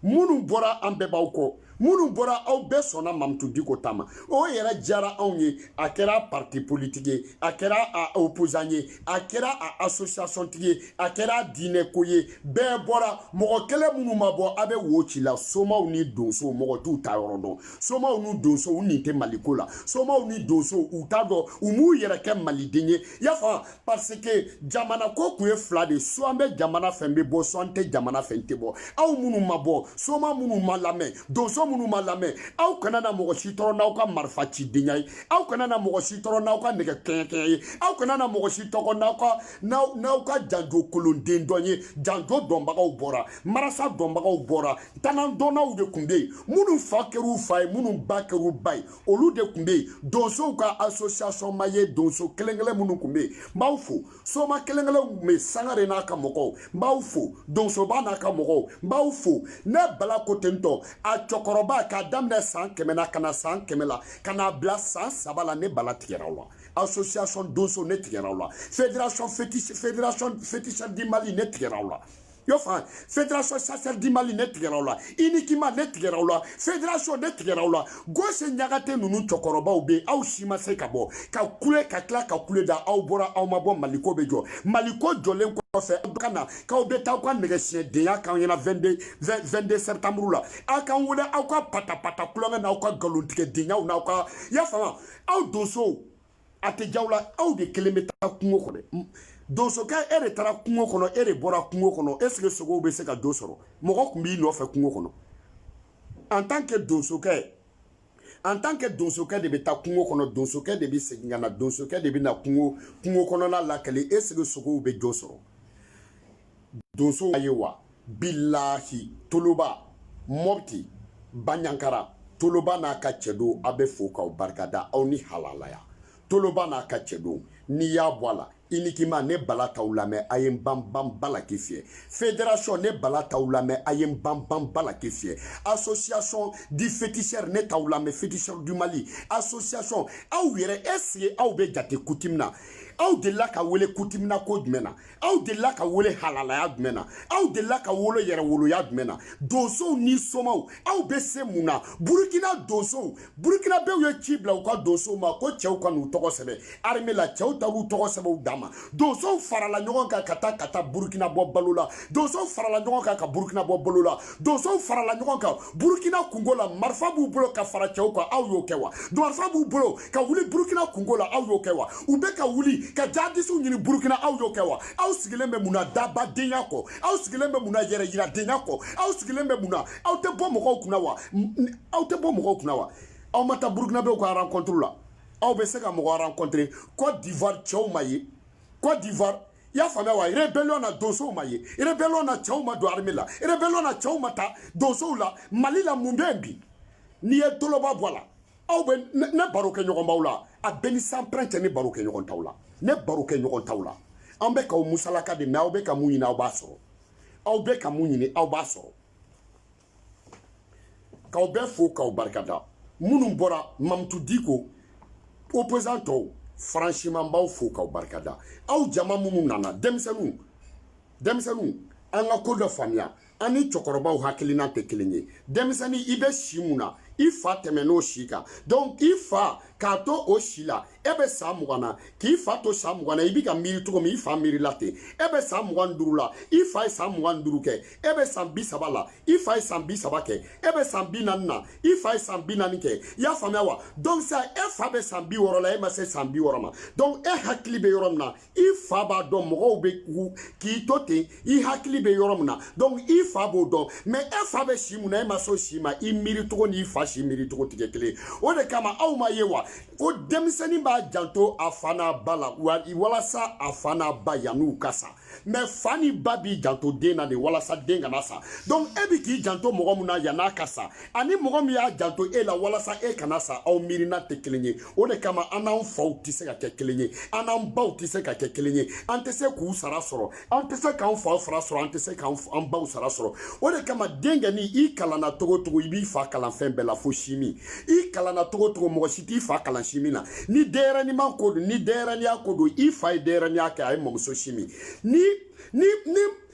minnu bɔra an bɛɛ b'aw kɔ minnu bɔra aw bɛɛ sɔnna Mamtu Digo ta ma o yɛrɛ diyara anw ye a kɛra parti politique ye a kɛra a opposant ye a kɛra a association tigi ye a kɛra diinɛko ye bɛɛ bɔra mɔgɔ kelen minnu ma bɔ a bɛ wo ci la somaw ni donsow mɔgɔ t'u ta yɔrɔ dɔn somaw ni donsow u nin tɛ maliko la somaw ni donsow u t'a dɔn u m'u yɛrɛ kɛ maliden ye i y'a faamu parce que jamana ko kun ye fila de so an bɛ jamana fɛn bɛ bɔ so an tɛ jamana fɛn tɛ bɔ aw minnu ma bɔ soma minnu ma lamɛn donso minnu ma lamɛn aw kana na mɔgɔ si tɔɔrɔ n'aw ka marifa cidenya ye aw kana na mɔgɔ si tɔɔrɔ n'aw ka nɛgɛ kɛɲɛkɛɲɛ ye aw kana na mɔgɔ si tɔgɔ n'aw ka janjo kolonden dɔn ye janjo dɔnbagaw bɔra marasa dɔnbagaw bɔra tanan dɔnnaw de tun bɛ yen minnu fa kɛr'u fa ye minnu ba kɛr'u ba ye olu de tun bɛ yen donsow ka association ma ye donso kelen kelen minnu tun bɛ yen n b'aw fo soma kelen kelen tun bɛ yen Sangare n'a ka mɔgɔw n b'aw fo donsoba n'a ka mɔgɔw n b'aw fo ne bala ko ten tɔ a cɔkɔrɔba cɛkɔrɔba k'a daminɛ san 100 na ka na san 100 la ka n'a bila san 3 la ne bala tigɛra aw la association donso ne tigɛra aw la fédération féticheur du Mali ne tigɛra aw la yo fa fédération chasseur du Mali ne tigɛra aw la uniquement ne tigɛra aw la fédération ne tigɛra aw la gauche ɲagate ninnu cɛkɔrɔbaw be aw si ma se ka bɔ ka kule ka tila ka kule da aw bɔra aw ma bɔ maliko be jɔ maliko jɔlen kɔfɛ ka na k'aw bɛ taa aw ka nɛgɛsiɲɛdenya k'an ɲɛna 22 septembre la aw k'an wele aw ka patapata kulonkɛ n'aw ka nkalontigɛdenyaw n'aw ka y'a faamu aw donsow a tɛ jaw la aw de kelen bɛ taa kungo kɔnɔ donsokɛ e de taara kungo kɔnɔ e de bɔra kungo kɔnɔ est ce que sogow bɛ se ka do sɔrɔ mɔgɔ tun b'i nɔfɛ kungo kɔnɔ en tant que donsokɛ de bɛ taa kungo kɔnɔ donsokɛ de bɛ segin ka na donsokɛ de bɛ na kungo kɔnɔna lakale est ce que sogow bɛ do sɔrɔ donsow ye wa bilahi toloba mɔpti baɲankara toloba n'a ka cɛ don a bɛ fo k'aw barikada aw ni halalaya toloba n'a ka cɛ don n'i y'a bɔ a la uniquement ne bala t'aw lamɛn a ye n ban bala k'i fiyɛ fédération ne bala t'aw lamɛn a ye n ban bala k'i fiyɛ association du féticheur ne t'aw lamɛn féticheur du Mali association aw yɛrɛ est-ce que aw bɛ jate coutume na aw delila ka wele coutume na ko jumɛn na aw delila ka wele halalaya jumɛn na aw delila ka wolo yɛrɛ woloya jumɛn na donsow ni somaw aw bɛ se mun na Burkina donsow Burkinabew ye ci bila u ka donsow ma ko cɛw ka n'u tɔgɔ sɛbɛn armée la cɛw ta b'u tɔgɔ sɛbɛn u dan ma donsow farala ɲɔgɔn kan ka taa Burkina bɔ balo la donsow farala ɲɔgɔn kan ka Burkina bɔ balo la donsow farala ɲɔgɔn kan Burkina kungo la marifa b'u bolo ka fara cɛw kan aw y'o kɛ wa marifa b'u bolo ka wuli Burkina kungo la aw y'o kɛ wa u bɛ ka wuli ka jadisiw ɲini Burkina aw y'o kɛ wa aw sigilen bɛ mun na dabadenya kɔ aw sigilen bɛ mun na yɛrɛ yiradenya kɔ aw sigilen bɛ mun na aw tɛ bɔ mɔgɔw kunna wa aw ma taa Burkinabew ka rencontre la aw bɛ se ka mɔgɔ rencontrer Côte d'Ivoire cɛw ma ye Côte d'Ivoire y'a faamuya wa rébellion na donsow ma ye rébellion na cɛw ma don armée la rébellion na cɛw ma taa donsow la Mali la mun bɛ yen bi n'i ye toloba bɔ a la aw bɛ ne baro kɛ ɲɔgɔn baw la a bɛɛ ni sanpɛrɛn cɛ ne baro kɛ ɲɔgɔn taw la ne baro kɛ ɲɔgɔn taw la an bɛ k'aw musalaka de mɛ aw bɛ ka mun ɲini aw b'a sɔrɔ aw bɛ ka mun ɲini aw b'a sɔrɔ k'aw bɛɛ fo k'aw barikada minnu bɔra Mamutu Diko opposant tɔw franchement b'aw fo k'aw barikada aw jama minnu nana denmisɛnninw an ka ko dɔ faamuya an ni cɛkɔrɔbaw hakilina tɛ kelen ye denmisɛnnin i bɛ si mun na i fa tɛmɛ n'o si kan donc i fa k'a to o si la e bɛ san 20 na k'i fa to san 20 na i bɛ ka miiri cogo min i fa miirila ten e bɛ san 25 la i fa ye san 25 kɛ e bɛ san 30 la i fa ye san 30 kɛ e bɛ san 40 na i fa ye san 40 kɛ i y'a faamuya wa donc sa e fa bɛ san 60 la e ma se san 60 ma donc e hakili bɛ yɔrɔ min na i fa b'a dɔn mɔgɔw bɛ k'i to ten i hakili bɛ yɔrɔ min na donc i fa b'o dɔn mais e fa bɛ si mun na e ma so si ma i miiri cogo ni i fa si miiri cogo tigɛ kelen o de kama aw ma ye wa ko denmisɛnnin b'a janto a fa n'a ba la walasa a fa n'a ba yan'u ka sa mais fa ni ba b'i janto den na de walasa den kana sa donc e bi k'i janto mɔgɔ min na yan'a ka sa ani mɔgɔ min y'a janto e la walasa e kana sa aw miirina tɛ kelen ye o de kama an n'an faw tɛ se ka kɛ kelen ye an n'an baw tɛ se ka kɛ kelen ye an tɛ se k'u sara sɔrɔ an tɛ se k'an faw sara sɔrɔ an tɛ se k'an baw sara sɔrɔ o de kama den kɔni i kalanna togo togo i b'i fa kalan fɛn bɛɛ la fo simi i kalanna togo togo mɔgɔ si t'i fa kalan simi na ni denyɛrɛniman ko don ni denyɛrɛniya ko don i fa ye denyɛrɛniya kɛ a ye mɔmuso simi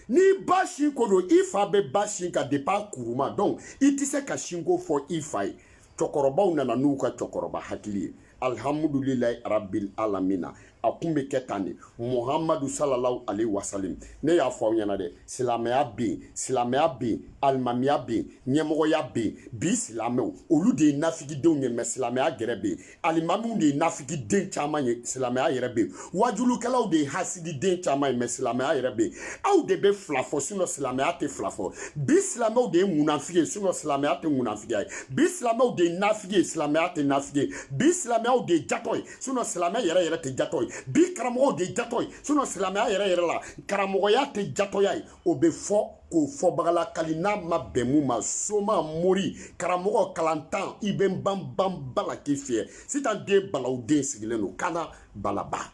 ni ba sin ko don i fa bɛ ba sin ka depuis a kuruma donc i tɛ se ka sinko fɔ i fa ye cɛkɔrɔbaw nana n'u ka cɛkɔrɔba hakili ye alhamdulilayi arabil alamina a kun bɛ kɛ tan de muhamadu sallallahu alaihi wasallam ne y'a fɔ aw ɲɛna dɛ silamɛya bɛ yen alimamiya bɛ yen ɲɛmɔgɔya bɛ yen bi silamɛw olu de ye nafigidenw ye mais silamɛya gɛrɛ bɛ yen alimamiw de ye nafigiden caman ye silamɛya yɛrɛ bɛ yen wajulukɛlaw de ye hasididen caman ye mais silamɛya yɛrɛ bɛ yen aw de bɛ fila fɔ sinon silamɛya tɛ fila fɔ bi silamɛw de ye munafigi ye sinon silamɛya tɛ munafigiya ye bi silamɛw de ye nafigi ye silamɛya tɛ nafigi ye bi silamɛw de ye jatɔ ye sinon silamɛya yɛrɛ tɛ jatɔ ye bi karamɔgɔw de ye jatɔ ye sinon silamɛya yɛrɛ la karamɔgɔya tɛ jatɔya ye o bɛ fɔ k'o fɔ bagalakali n'a ma bɛn mun ma soma mori karamɔgɔ kalantan i bɛ n ban bala k'i fiyɛ sitan den balaw den sigilen don kana balaba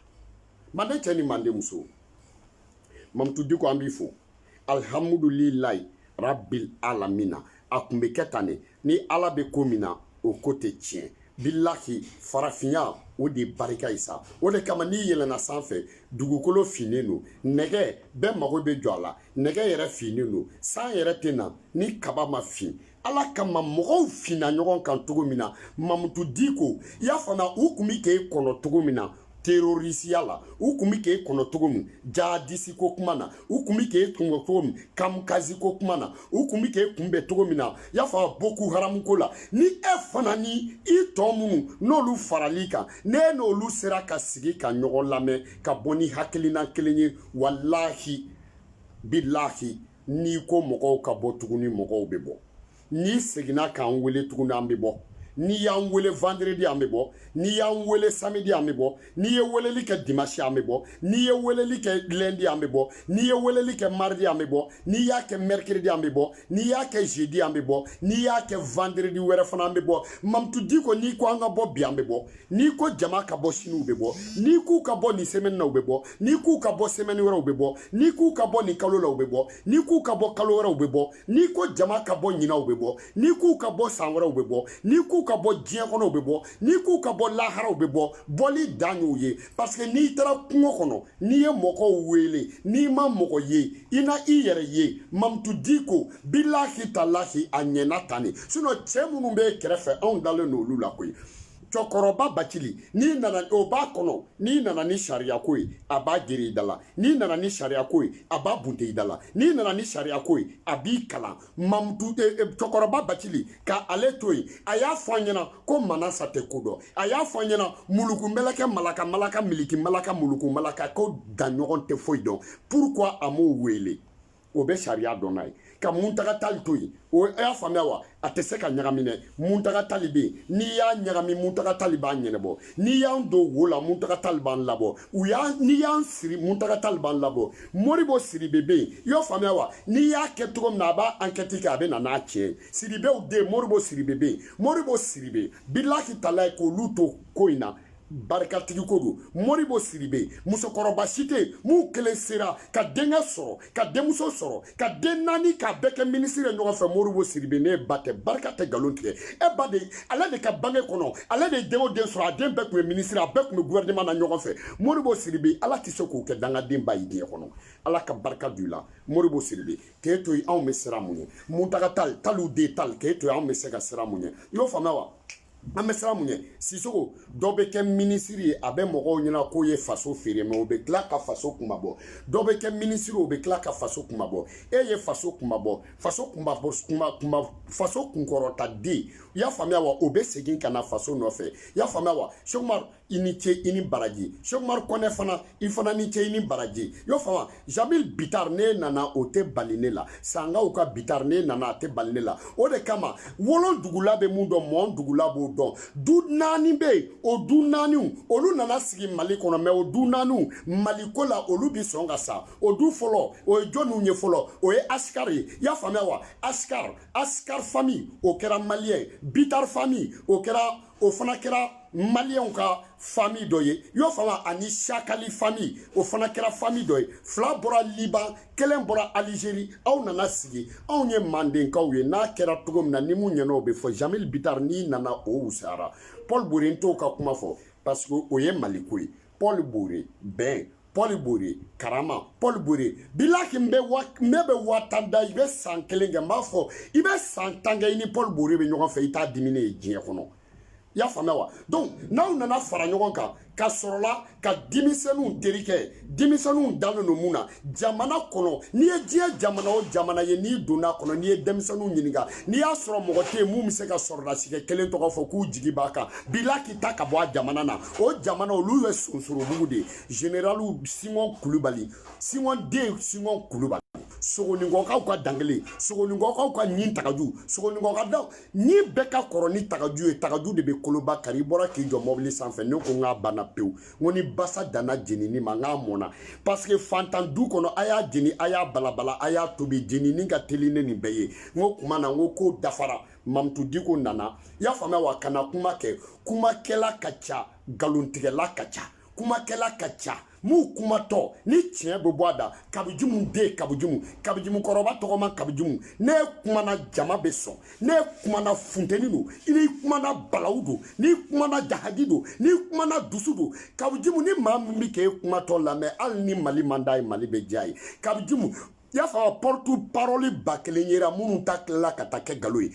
manden cɛ ni manden muso Mamutu Diko an b'i fo alhamdulilayi rabbil alamina a kun bɛ kɛ tan de ni ala bɛ ko min na o ko tɛ tiɲɛ bilahi farafinya o de barika ye sa o de kama n'i yɛlɛnna sanfɛ dugukolo finnen don nɛgɛ bɛɛ mago bɛ jɔ a la nɛgɛ yɛrɛ finnen don san yɛrɛ tɛ na ni kaba ma fin ala kama mɔgɔw finna ɲɔgɔn kan cogo min na Mamutu Diko i y'a faamuya u kun bɛ k'e kɔnɔ cogo min na terrorisiya la u kun bɛ k'e kɔnɔ cogo min jihadisi ko kuma na u kun bɛ k'e kunbɛ cogo min kamikazi ko kuma na u kun bɛ k'e kunbɛ cogo min na i y'a fɔ Boko Haram ko la ni e fana ni i tɔ minnu n'olu farali kan ne n'olu sera ka sigi ka ɲɔgɔn lamɛn ka bɔ ni hakilina kelen ye walahi bilahi n'i ko mɔgɔw ka bɔ tuguni mɔgɔw bɛ bɔ n'i seginna k'an wele tuguni an bɛ bɔ n'i y'an wele vendredi an bɛ bɔ n'i y'an wele samedi an bɛ bɔ n'i ye weleli kɛ dimanche an bɛ bɔ n'i ye weleli kɛ lundi an bɛ bɔ n'i ye weleli kɛ mardi an bɛ bɔ n'i y'a kɛ mercredi an bɛ bɔ n'i y'a kɛ jeudi an bɛ bɔ n'i y'a kɛ vendredi wɛrɛ fana an bɛ bɔ Mamutu Diko n'i ko an ka bɔ bi an bɛ bɔ n'i ko jama ka bɔ sini u bɛ bɔ n'i k'u ka bɔ nin semaine na u bɛ bɔ n'i k'u ka bɔ semaine wɛrɛ u bɛ bɔ n'i k'u ka bɔ nin kalo la u bɛ bɔ n'i k'u ka bɔ kalo wɛrɛ u bɛ bɔ n'i ko jama ka bɔ ɲina u bɛ bɔ n'i k'u ka bɔ san wɛrɛ u bɛ bɔ n'i k'u ka bɔ diɲɛ kɔnɔ u bɛ bɔ n'i k'u ka bɔ lahara u bɛ bɔ bɔli dan y'u ye parce que n'i taara kungo kɔnɔ n'i ye mɔgɔw wele n'i ma mɔgɔ ye i na i yɛrɛ ye Mamutu Diko bilahi talahi a ɲɛna tan de sinon cɛ minnu bɛ kɛrɛfɛ anw dalen n'olu la koyi cɛkɔrɔba Bacili n'i nana o b'a kɔnɔ n'i nana ni sariya ko ye a b'a gere i da la n'i nana ni sariya ko ye a b'a bunte i da la n'i nana ni sariya ko ye a b'i kalan Mamutu cɛkɔrɔba Bacili ka ale to yen a y'a fɔ an ɲɛna ko Manasa tɛ ko dɔn a y'a fɔ an ɲɛna muluku mɛlɛkɛ malaka malaka miliki malaka muluku malaka ko daɲɔgɔn tɛ foyi dɔn pourquoi a m'o wele o bɛ sariya dɔn n'a ye ka Muntaka Tali to yen o y'a faamuya wa a tɛ se ka ɲagami dɛ Muntaka Tali bɛ yen n'i y'a ɲagami Muntaka Tali b'a ɲɛnabɔ n'i y'an don wo la Muntaka Tali b'an labɔ n'i y'an siri Muntaka Tali b'an labɔ Moribo Sidibe bɛ yen i y'o faamuya wa n'i y'a kɛ cogo min na a b'a enquête kɛ a bɛ na n'a cɛ Sidibew den Moribo Sidibe bɛ yen Moribo Sidibe bilahi talayi k'olu to ko in na barikatigi ko don Moribo Sidibe musokɔrɔba si tɛ mun kelen sera ka denkɛ sɔrɔ ka denmuso sɔrɔ ka den naani k'a bɛɛ kɛ minisiri ɲɔgɔn fɛ Moribo Sidibe ne ba tɛ barika tɛ nkalon tigɛ e ba de ale de ka bange kɔnɔ ale de ye den o den sɔrɔ a den bɛɛ tun ye minisiri a bɛɛ tun bɛ gouvernement na ɲɔgɔn fɛ Moribo Sidibe ala tɛ se k'o kɛ dangaden ba ye diɲɛ kɔnɔ ala ka barika don i la Moribo Sidibe k'e to yen anw bɛ siran mun ye Muntaka Tali Taliw den Tali k'e to yen anw bɛ se ka siran mun ye i y'o faamuya wa an bɛ siran mun ye Sisoko dɔ bɛ kɛ minisiri ye a bɛ mɔgɔw ɲɛna k'o ye faso feere mais o bɛ tila ka faso kunbabɔ dɔ bɛ kɛ minisiri o bɛ tila ka faso kunbabɔ e ye faso kunbabɔ faso kunkɔrɔta den i y'a faamuya wa o bɛ segin ka na faso nɔfɛ i y'a faamuya wa Cheikh Umar i ni ce i ni baraji Cheikh Umar Kɔnɛ fana i fana ni ce i ni baraji i y'o faamuya Jamil Bitar ne nana o tɛ bali ne la Sangaw ka Bitar ne nana a tɛ bali ne la o de kama Wolondugula bɛ mun dɔn Mɔndugula b'o dɔn du naani bɛ yen o du naaniw olu nana sigi Mali kɔnɔ mais o du naaniw Maliko la olu bi sɔn ka sa o du fɔlɔ o ye jɔnniw ye fɔlɔ o ye Askar ye i y'a faamuya wa Askar famille o kɛra maliyɛn Bitar famille o fana kɛra maliyɛnw ka famille dɔ ye i y'o faamuya ani Sakali famille o fana kɛra famille dɔ ye fila bɔra Liban kelen bɔra Algérie aw nana sigi anw ye Mandenkaw ye n'a kɛra cogo min na ni mun ɲɛna o bɛ fɔ Jamil Bitar n'i nana o wusara Paul Bore n t'o ka kuma fɔ parce que o ye Maliko ye Paul Bore bɛn Paul Bore Karama Paul Bore bilahi n bɛ 1000 da i bɛ san kelen kɛ n b'a fɔ i bɛ san 10 kɛ i ni Paul Bore bɛ ɲɔgɔn fɛ i t'a dimine ye diɲɛ kɔnɔ i y'a faamuya wa donc n'aw nana fara ɲɔgɔn kan ka sɔrɔla ka denmisɛnninw teri kɛ denmisɛnninw dalen don mun na jamana kɔnɔ n'i ye diɲɛ jamana o jamana ye n'i donna kɔnɔ n'i ye denmisɛnninw ɲininka n'i y'a sɔrɔ mɔgɔ tɛ yen mun bɛ se ka sɔrɔdasi kelen tɔgɔ fɔ k'u jigi b'a kan bilahi ta ka bɔ a jamana na o jamana olu ye sonsonobugu de ye général Simon Kulubali Simon den Simon Kulubali Sogonikɔkaw ka dangele Sogonikɔkaw ka ɲin tagaju Sogonikɔka da ni bɛɛ ka kɔrɔ ni tagaju ye tagaju de bɛ koloba kari i bɔra k'i jɔ mɔbili sanfɛ ne ko n k'a banna pewu n ko ni basa danna jenini ma n k'a mɔnna parce que fantan du kɔnɔ a y'a jeni a y'a balabala a y'a tobi jenini ka teli ne nin bɛɛ ye n ko kuma na n ko k'o dafara Mamutu Diko nana i y'a faamuya wa kana kuma kɛ kumakɛla ka ca nkalontigɛla ka ca kumakɛla ka ca m'u kumatɔ ni tiɲɛ bɛ bɔ a da kabijumu den kabijumu kɔrɔba tɔgɔma kabijumu ne kumana jama bɛ sɔn ne kumana funteni don ni kumana balawu don ni kumana jahaji don ni kumana dusu don kabijumu ni maa min bɛ k'e kumatɔ lamɛn hali ni mali man d'a ye mali bɛ diya ye kabijumu y'a fɔ porte parole ba kelen yera minnu ta tilala ka taa kɛ nkalon ye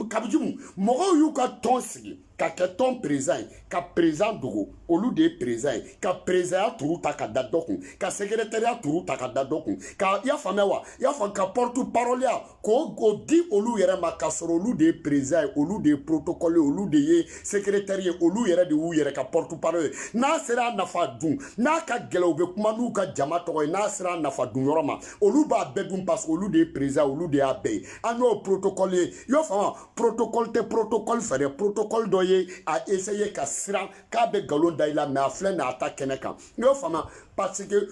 kabijumu mɔgɔw y'u ka tɔn sigi ka kɛ tɔn président ye ka président dogo olu de ye président ye ka présidenya turu ta ka da dɔ kun ka secrétariat turu ta ka da dɔ kun ka y'a faamuya wa y'a fɔ ka porte parole ya k'o di olu yɛrɛ ma ka sɔrɔ olu de ye président ye olu de ye protocole ye olu de ye secrétaire ye olu yɛrɛ de y'u yɛrɛ ka porte parole ye n'a sera a nafa dun n'a ka gɛlɛn u bɛ kuma n'u ka jama tɔgɔ ye n'a sera a nafa dun yɔrɔ ma olu b'a bɛɛ dun parce que olu de ye président olu de y'a bɛɛ ye an y'o protocole ye y'o faamu protocole tɛ protocole fɛ dɛ protocole dɔ ye a essayer ka siran k'a bɛ nkalon da i la mais a filɛ n'a ta kɛnɛ kan n y'o faamu parce que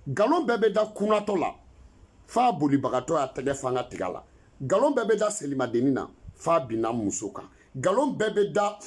nkalon bɛɛ bɛ da kunnatɔ la f'a bolibagatɔ y'a tɛgɛ fan ka tigɛ la nkalon bɛɛ bɛ da selimadenni na f'a binna muso kan nkalon bɛɛ bɛ da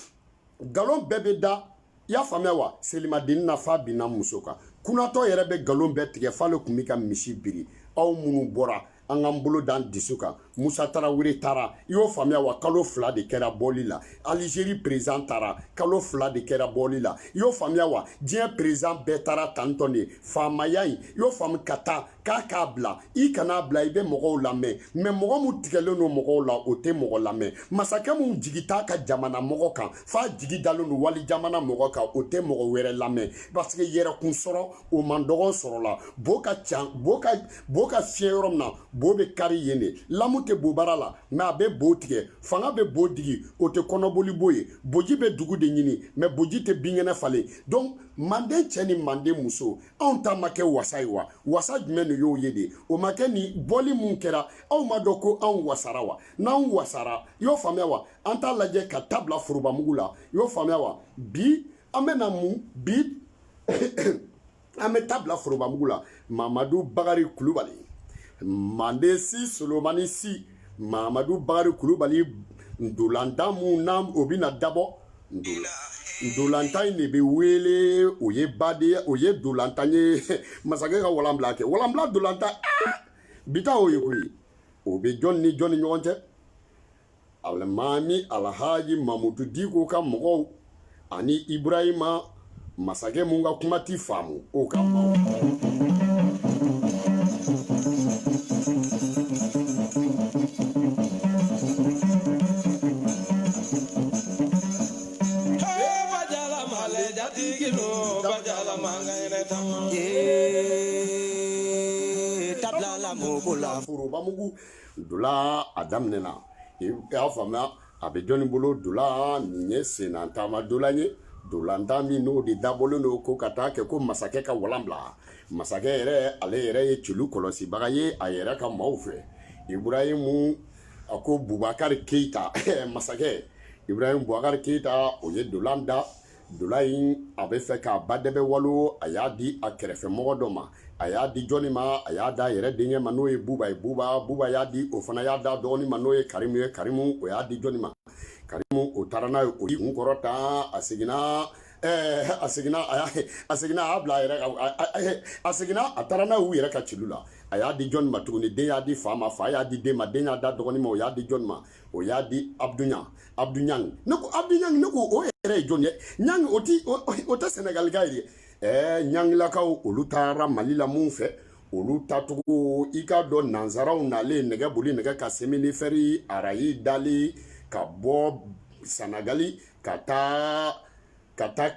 i y'a faamuya wa selimadenni na f'a binna muso kan kunnatɔ yɛrɛ bɛ nkalon bɛɛ tigɛ f'ale tun bɛ ka misi biri aw minnu bɔra an k'an bolo d'an dusu kan Musa Tarawele taara i y'o faamuya wa kalo 2 de kɛra bɔli la Algérie président taara kalo 2 de kɛra bɔli la i y'o faamuya wa diɲɛ président bɛɛ taara tantɔ de faamaya in i y'o faamu ka taa k'a bila i kana bila i bɛ mɔgɔw lamɛn mais mɔgɔ min tigɛlen don mɔgɔw la o tɛ mɔgɔ lamɛn masakɛ min jigi t'a ka jamana mɔgɔ kan f'a jigi dalen don wali jamana mɔgɔ kan o tɛ mɔgɔ wɛrɛ lamɛn parce que yɛrɛkun sɔrɔ o man dɔgɔ sɔrɔ la bo ka fiɲɛ yɔrɔ min na bo bɛ kari yen de lamu tɛ bo baara la mais a bɛ bo tigɛ fanga bɛ bo digi o tɛ kɔnɔboli bo ye boji bɛ dugu de ɲini mais boji tɛ binkɛnɛ falen donc manden cɛ ni manden muso anw ta ma kɛ wasa ye wa wasa jumɛn de y'o ye de o ma kɛ ni bɔli mun kɛra aw ma dɔn ko anw wasara wa n'anw wasara i y'o faamuya wa an t'a lajɛ ka tabila forobamugu la i y'o faamuya wa bi an bɛ na mun bi an bɛ tabila forobamugu la Mamadu Bakari Kulubali Mande si Solomani si Mamadu Bakari Kulubali ndolanta mun na o bɛna dabɔ ndolanta in de bɛ wele o ye baden o ye ndolanta ye masakɛ ka walanbila kɛ walanbila ndolanta bita o ye koyi o bɛ jɔn ni jɔn ni ɲɔgɔn cɛ Alimami Alhaji Mamudu Diko ka mɔgɔw ani Ibrahima masakɛ mun ka kuma ti faamu o ka maaw forobamugu dula a daminɛna i y'a faamuya a bɛ jɔnni bolo dula nin ye sennataama dolan ye dolanta min n'o de dabɔlen don ko ka taa kɛ ko masakɛ ka walan bila masakɛ yɛrɛ ale yɛrɛ ye celu kɔlɔsibaga ye a yɛrɛ ka maaw fɛ Ibrahimu a ko Bubakari Keyita masakɛ Ibrahimu Bubakari Keyita o ye dolan da dolan in a bɛ fɛ k'a ba dɛbɛ walo a y'a di a kɛrɛfɛmɔgɔ dɔ ma a y'a di jɔnni ma a y'a da a yɛrɛ denkɛ ma n'o ye Buba ye Buba y'a di o fana y'a da dɔgɔnin ma n'o ye Karimu ye Karimu o y'a di jɔnni ma Karimu o taara n'a ye o di kun kɔrɔ tan a seginna a y'a bila a yɛrɛ a seginna a taara n'a ye u yɛrɛ ka celu la a y'a di jɔnni ma tuguni den y'a di fa ma fa y'a di den ma den y'a da dɔgɔnin ma o y'a di jɔnni ma o y'a di Abdou Niang ne ko Abdou Niang ne ko o yɛrɛ ye jɔn ye Niang o tɛ Sénégalika ye Niangilakaw olu taara Mali la mun fɛ olu tacogo i k'a dɔn nanzaraw nalen nɛgɛ boli nɛgɛ ka seminifɛri arayi dali ka bɔ Sanagali ka taa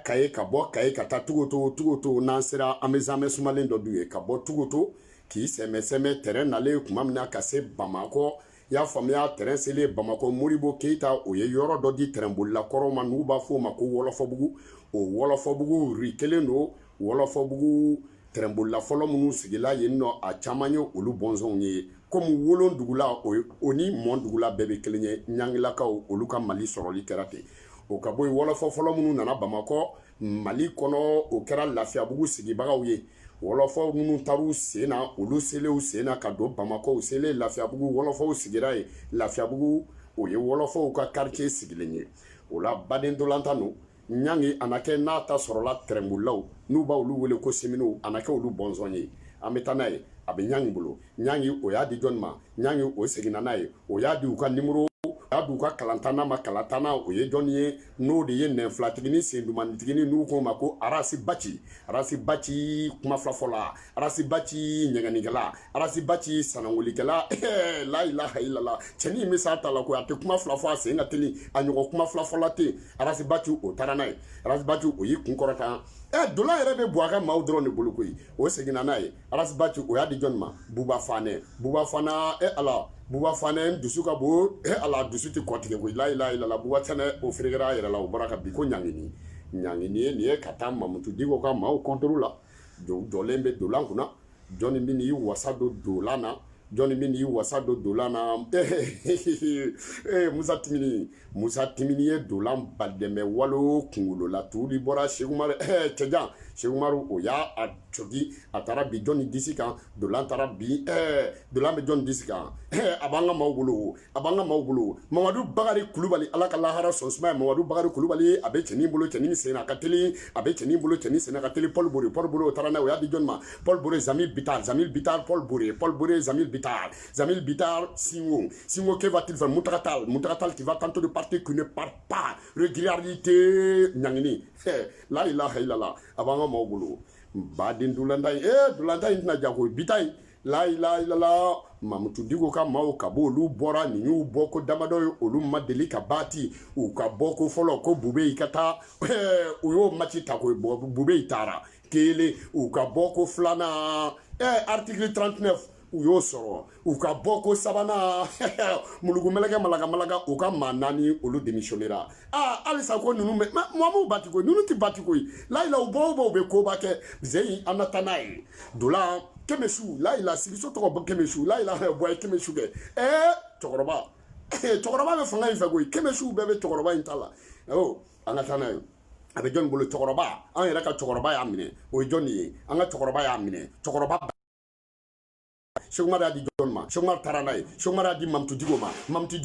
Kaye ka bɔ Kaye ka taa Tugoto n'an sera an bɛ zamɛ sumalen dɔ d'u ye ka bɔ Tugoto k'i sɛmɛ terrain nalen tuma min na ka se Bamakɔ i y'a faamuya terrain selen Bamakɔ Moribo Keyita o ye yɔrɔ dɔ di terrain bolilakɔrɔw ma n'u b'a fɔ o ma ko Wɔlɔfɔbugu o Wɔlɔfɔbugu ri kelen don Wɔlɔfɔbugu terrain bolila fɔlɔ minnu sigila yen nɔ a caman ye olu bɔnsɔnw ye comme Wolondugula o ni Mɔndugula bɛɛ bɛ kelen ye Niangilakaw olu ka Mali sɔrɔli kɛra ten o ka bɔ yen wɔlɔfɔ fɔlɔ minnu nana Bamakɔ Mali kɔnɔ o kɛra Lafiyabugu sigibagaw ye wɔlɔfɔ minnu taru sen na olu selen sen na ka don Bamakɔ u selen Lafiyabugu wɔlɔfɔw sigira ye Lafiyabugu o ye wɔlɔfɔw ka quartier sigilen ye o la baden dolantan no nyangi anake n'a ta sorola trembulaw n'u b'a olu wele ko semino anake olu bonzon ye an bɛ taa n'a ye a bɛ nyangi bolo nyangi o y'a di jɔn ma nyangi o seginna n'a ye o y'a di u ka numéro y'a di u ka kalantana ma kalantana o ye jɔn ye n'o de ye nɛnfilatigini sendumanitigi n'u ko ma ko arasi baci kuma filafɔla arasi baci ɲɛgɛnikɛla arasi baci sanangolikɛla la ilaha illallah cɛnin bɛ s'a ta la ko a tɛ kuma fila fɔ a sen ka teli a ɲɔgɔn kuma filafɔla tɛ arasi baci o taara n'a ye arasi baci o y'i kun kɔrɔta dola yɛrɛ bɛ bɔ a ka maaw dɔrɔn de bolo koyi o seginna n'a ye arasi baci o y'a di jɔn ma buba fanɛ ala buba fanɛ dusu ka bon ala dusu tɛ kɔtigɛ koyi la ilaha illallah buba sɛnɛ o feerekɛra a yɛrɛ la o bɔra ka bi ko ɲangini ye nin ye ka taa Mamutu Diko ka maaw kɔntoro la jɔlen bɛ dolan kunna jɔnni bɛ n'i wasa don dolan na jɔnni bɛ n'i wasa don dolan na Musa Timini ye dolan badɛmɛ walo kunkolo la tuuli bɔra Seku Umaru cɛjan Seku Umaru o y'a cogi a taara bi jɔnni disi kan dolan taara bi dolan bɛ jɔnni disi kan a b'an ka maaw bolo Mamadu Bakari Kulubali ala ka lahara sɔn suma ye Mamadu Bakari Kulubali a bɛ cɛnin bolo cɛnin sen na a ka teli a bɛ cɛnin bolo cɛnin sen na a ka teli Paul Bore o taara n'a ye o y'a di jɔnni ma Paul Bore Zamil Bitar Paul Bore Zamil Bitar Singo que va-t-il faire Muntakatal qui va tantôt de parti qui ne part pas régularité ɲangini la ilaha illallah a b'an ka maaw bolo baden dulanda in tɛna ja koyi bita in la ilaha illallah Mamutu Diko ka maaw ka bɔ olu bɔra nin y'u bɔ ko damadɔ ye olu ma deli ka baati u ka bɔ ko fɔlɔ ko bube i ka taa u y'o mati ta ko bube i taara kelen u ka bɔ ko filanan article 39 u y'o sɔrɔ u ka bɔ ko sabanan mulugumɛlɛkɛ malaka u ka maa naani olu démissionnera halisa ko ninnu bɛ mɔmu bati koyi ninnu tɛ bati koyi layila u bɔ bɛ koba kɛ zeyi an na taa n'a ye dolan Kɛmɛsu layila sigiso tɔgɔ bɔ Kɛmɛsu layila bɔ ye Kɛmɛsu kɛ cɛkɔrɔba bɛ fanga in fɛ koyi Kɛmɛsu bɛɛ bɛ cɛkɔrɔba in ta la an ka taa n'a ye a bɛ jɔnni bolo cɛkɔrɔba an yɛrɛ ka cɛkɔrɔba y'a minɛ o ye jɔnni ye an ka cɛkɔrɔba y'a minɛ cɛkɔrɔba Seku Umaru y'a di jɔn ma Seku Umaru taara n'a ye Seku Umaru y'a di Mamutu Diko ma Mamutu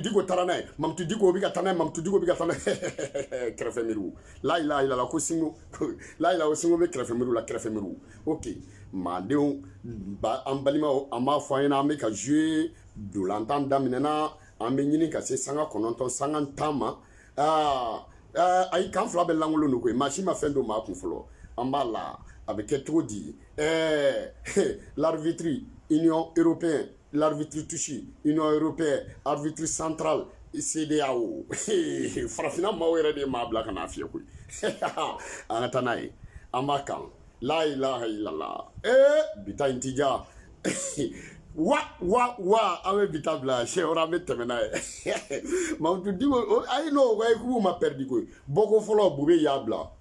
Diko taara n'a ye Mamutu Diko bɛ ka taa n'a ye kɛrɛfɛ miriw la ilaha illallah ko Singo la ilaha o Singo bɛ kɛrɛfɛ miriw la kɛrɛfɛ miriw ok maadenw an balimaw an b'a fɔ an ɲɛna an bɛ ka jouer dolantan daminɛna an bɛ ɲini ka se sanga 9 sanga 10 ma ayi kan fila bɛ lankolon don koyi maa si ma fɛn don maa kun fɔlɔ an b'a la a bɛ kɛ cogo di l'arbitre Union européenne l'arbitre touché Union européenne arbitre central CEDEAO farafinna maaw yɛrɛ de maa bila ka n'a fiyɛ koyi an ka taa n'a ye an b'a kan la ilaha illallah bita in ti ja wa an bɛ bita bila sɛ wɛrɛ an bɛ tɛmɛ n'a ye Mamutu Diko ayi n'o ko k'u ma perdi koyi bɔko fɔlɔ Bube y'a bila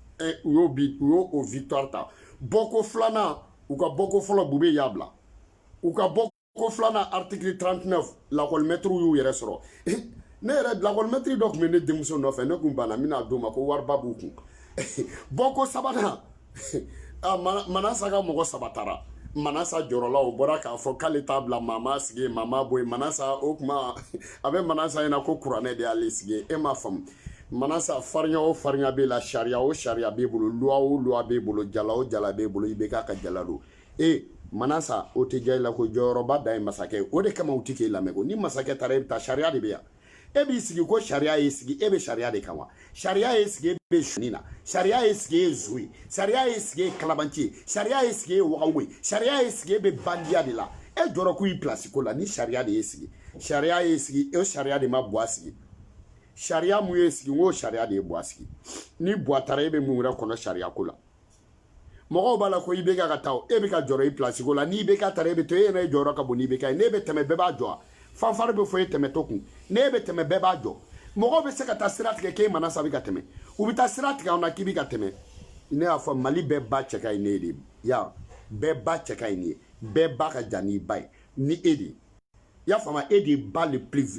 u y'o victoire ta bɔko filanan u ka bɔko fɔlɔ Bube y'a bila u ka bɔko filanan article 39 lakɔlimɛtiriw y'u yɛrɛ sɔrɔ ne yɛrɛ lakɔlimɛtiri dɔ tun bɛ ne denmuso nɔfɛ ne kun banna n bɛna d'o ma ko wariba b'u kun bɔko sabanan Manasa ka mɔgɔ saba taara Manasa jɔrɔla o bɔra k'a fɔ k'ale t'a bila mama sigi mama boye Manasa o kuma a bɛ Manasa ɲɛna ko kuranɛ de y'ale sigi e m'a faamu Manasa farinya o farinya b'e la sariya o sariya b'e bolo loi o loi b'e bolo jala o jala b'e bolo i bɛ k'a ka jala don Manasa o tɛ diya i la ko jɔyɔrɔba da ye masakɛ o de kama u tɛ k'e lamɛn ko ni masakɛ taara e bɛ taa sariya de bɛ yan e b'i sigi ko sariya y'i sigi e bɛ sariya de kan wa sariya y'i sigi e bɛ suni na sariya y'i sigi e zo ye sariya y'i sigi e kalabanci ye sariya y'i sigi e wagawo ye sariya y'i sigi e bɛ bandiya de la e jɔrɔ k'u y'i pilasi ko la ni sariya de y'i sigi sariya y'i sigi o sariya de ma bɔ a sigi sariya mun y'i sigi n ko sariya de ye bɔ a sigi ni bɔ a taara e bɛ mun wɛrɛ kɔnɔ sariya ko la mɔgɔw b'a la ko i bɛ ka taa e bɛ ka jɔrɔ i pilasi ko la n'i bɛ ka taara e bɛ to e yɛrɛ jɔyɔrɔ ka bon n'i bɛ ka ye n'e bɛ tɛmɛ bɛɛ b'a jɔ fanfare bɛ fɔ e tɛmɛtɔ kun n'e bɛ tɛmɛ bɛɛ b'a jɔ mɔgɔw bɛ se ka taa sira tigɛ k'e Manasa bɛ ka tɛmɛ u bɛ taa sira tigɛ anw na k'i bɛ ka tɛmɛ ne y'a fɔ Mali bɛɛ ba cɛ ka ɲi ne de ya bɛɛ ba cɛ ka ɲi ne bɛɛ ba ka jan n'i ba ye ni e de y'a faamuya e de ba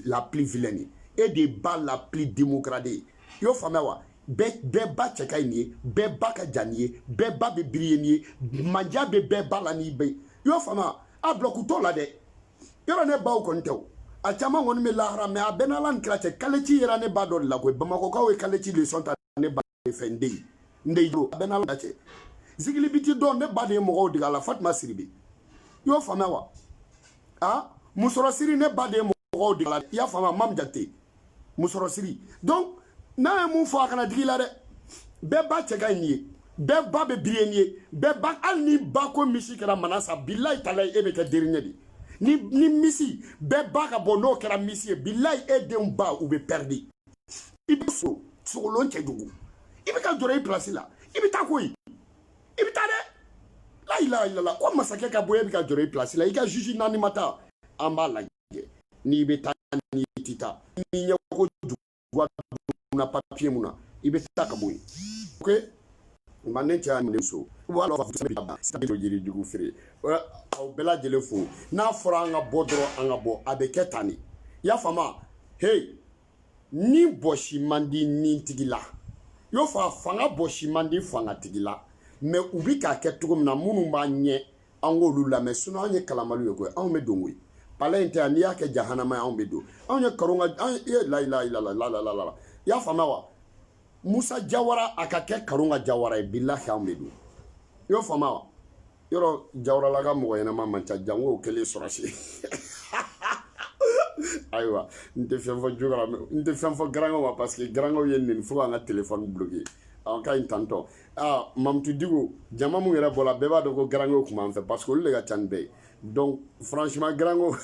la plus vilaine e de ba la plus démocrate ye i y'o faamuya wa bɛɛ ba cɛ ka ɲi ye bɛɛ ba ka jan n'i ye bɛɛ ba bɛ biri n'i ye manja bɛ bɛɛ ba la n'i bɛ i y'o faamuya a bloku t'o la dɛ yɔrɔ ne baw kɔni tɛ o a caman kɔni bɛ lahara mɛ a bɛɛ n'Ala ni kira cɛ kaleci yɛrɛ ne ba dɔ de la koyi Bamakɔkaw ye kaleci leçon ta ne ba defende ndey do benal dace zigili biti don ne ba de mo diga la Fatma Siribe yo fama wa musoro siri ne ba de mo diga la ya fama mam jakte musoro siri donc na mu fo kana digila de be ba cega ni be ba be birenye be ba al ni ba ko misi kara manasa billahi talay e be ka dernier di ni misi be ba ka bono kara misi billahi e de ba ou be perdi ibe so lon dugu ibe ka jore place la ibe ta koy ibe ta de la ilaha illallah ko masake ka boye be ka jore place la i ka juge nani mata amba la ni be ta ni tita ni nyako dugu na papier muna ibe ta ka boye okay manencha mneso wala fa c'est jiri dugu fere au bela jele fo na fora nga bodro anga bo abeke tani ya fama hey ni boshi mandi ni tigila yo fa fanga boshi mandi fanga tigila me ubi ka ketugum na munu ba nye angolu la me suna nye kalamalu yo ko an me dongwe pala inte ani ya ke jahanama an be do an nye karunga la ilaha illallah ya fama wa Musa Jawara akake karunga Jawara billahi an be do yo fama wa yoro Jawara la ga mo yana ma mancha jango kele sorasi aywa nte fenfo jugara nte fenfo garango wa parce que garango yen fo nga téléphone bloqué en ka intanto mamtu digo jama mu yera bola beba do ko garango kuma en fait parce que le ga chanbe donc franchement garango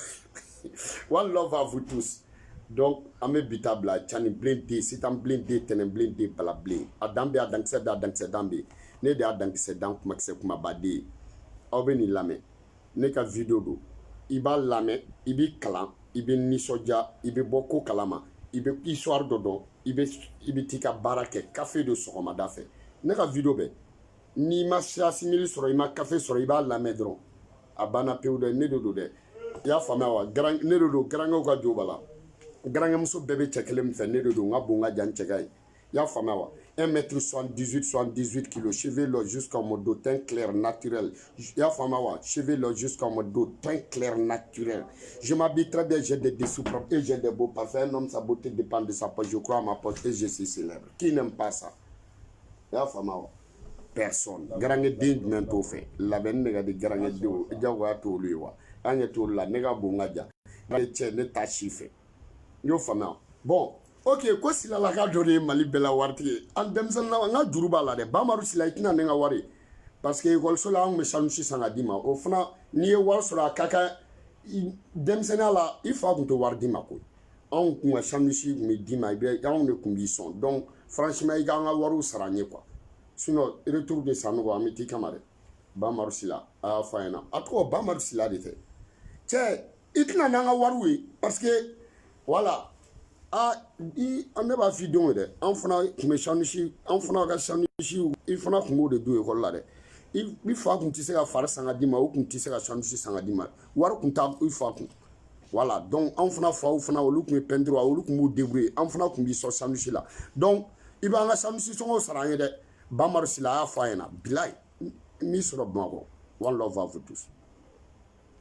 one love à vous tous donc ame bitabla chani blindé c'est en blindé tenen blindé bala blé adambe adankse dambe ne de adankse dan kuma kse kuma bade obeni lame ne ka video do iba lame ibi kalan ibe nisoja ibe boko kalama ibe histoire dodo ibe tika barake café de sogomada fe ne ka video be ni ma simili soro ima café soro iba la medron abana peude ne dodo de ya fama wa grand ne dodo grand ga jobala grand muso bebe chekelem fe ne dodo nga bonga jan chegay ya fama wa 1m78 kg cheveux longs jusqu'en mode dos teint clair naturel ya fama wa cheveux longs jusqu'en mode dos teint clair naturel je m'habille très bien j'ai des dessous propres et j'ai des beaux parfums un homme sa beauté dépend de sa poche je crois à ma poche et je suis célèbre qui n'aime pas ça ya fama wa personne garange din men to fait la ben nega de garange do jawa to liwa anya to la nega bonga ja ne ta chiffre yo fama bon ok ko sila la ka dore mali bela warti an demsan na nga juruba la de bamaru sila itina nga wari parce que école so la on me sanusi sanga dima o fana ni e war sura kaka demsan la il faut qu'on te war dima ko on ko sanusi me dima be on ne kumbi son donc franchement il ga nga waru saranye quoi sinon retour de sanogo amiti kamare bamaru sila a faena atko bamaru sila de te che itina nga waru parce que voilà on ne va fi don de en fana kume shanushi en fana ka shanushi il fana kumo de do école la de il fa kun ti se ka far sanga dima o kun ti se ka shanushi sanga dima war kun ta il fa kun voilà donc en fana fa o fana olu kun pendre wa olu kun débrouiller en fana kun bi so shanushi la donc il ba nga shanushi songo saranye de bamar sila fa yana bilay mi soro bako one love à vous tous.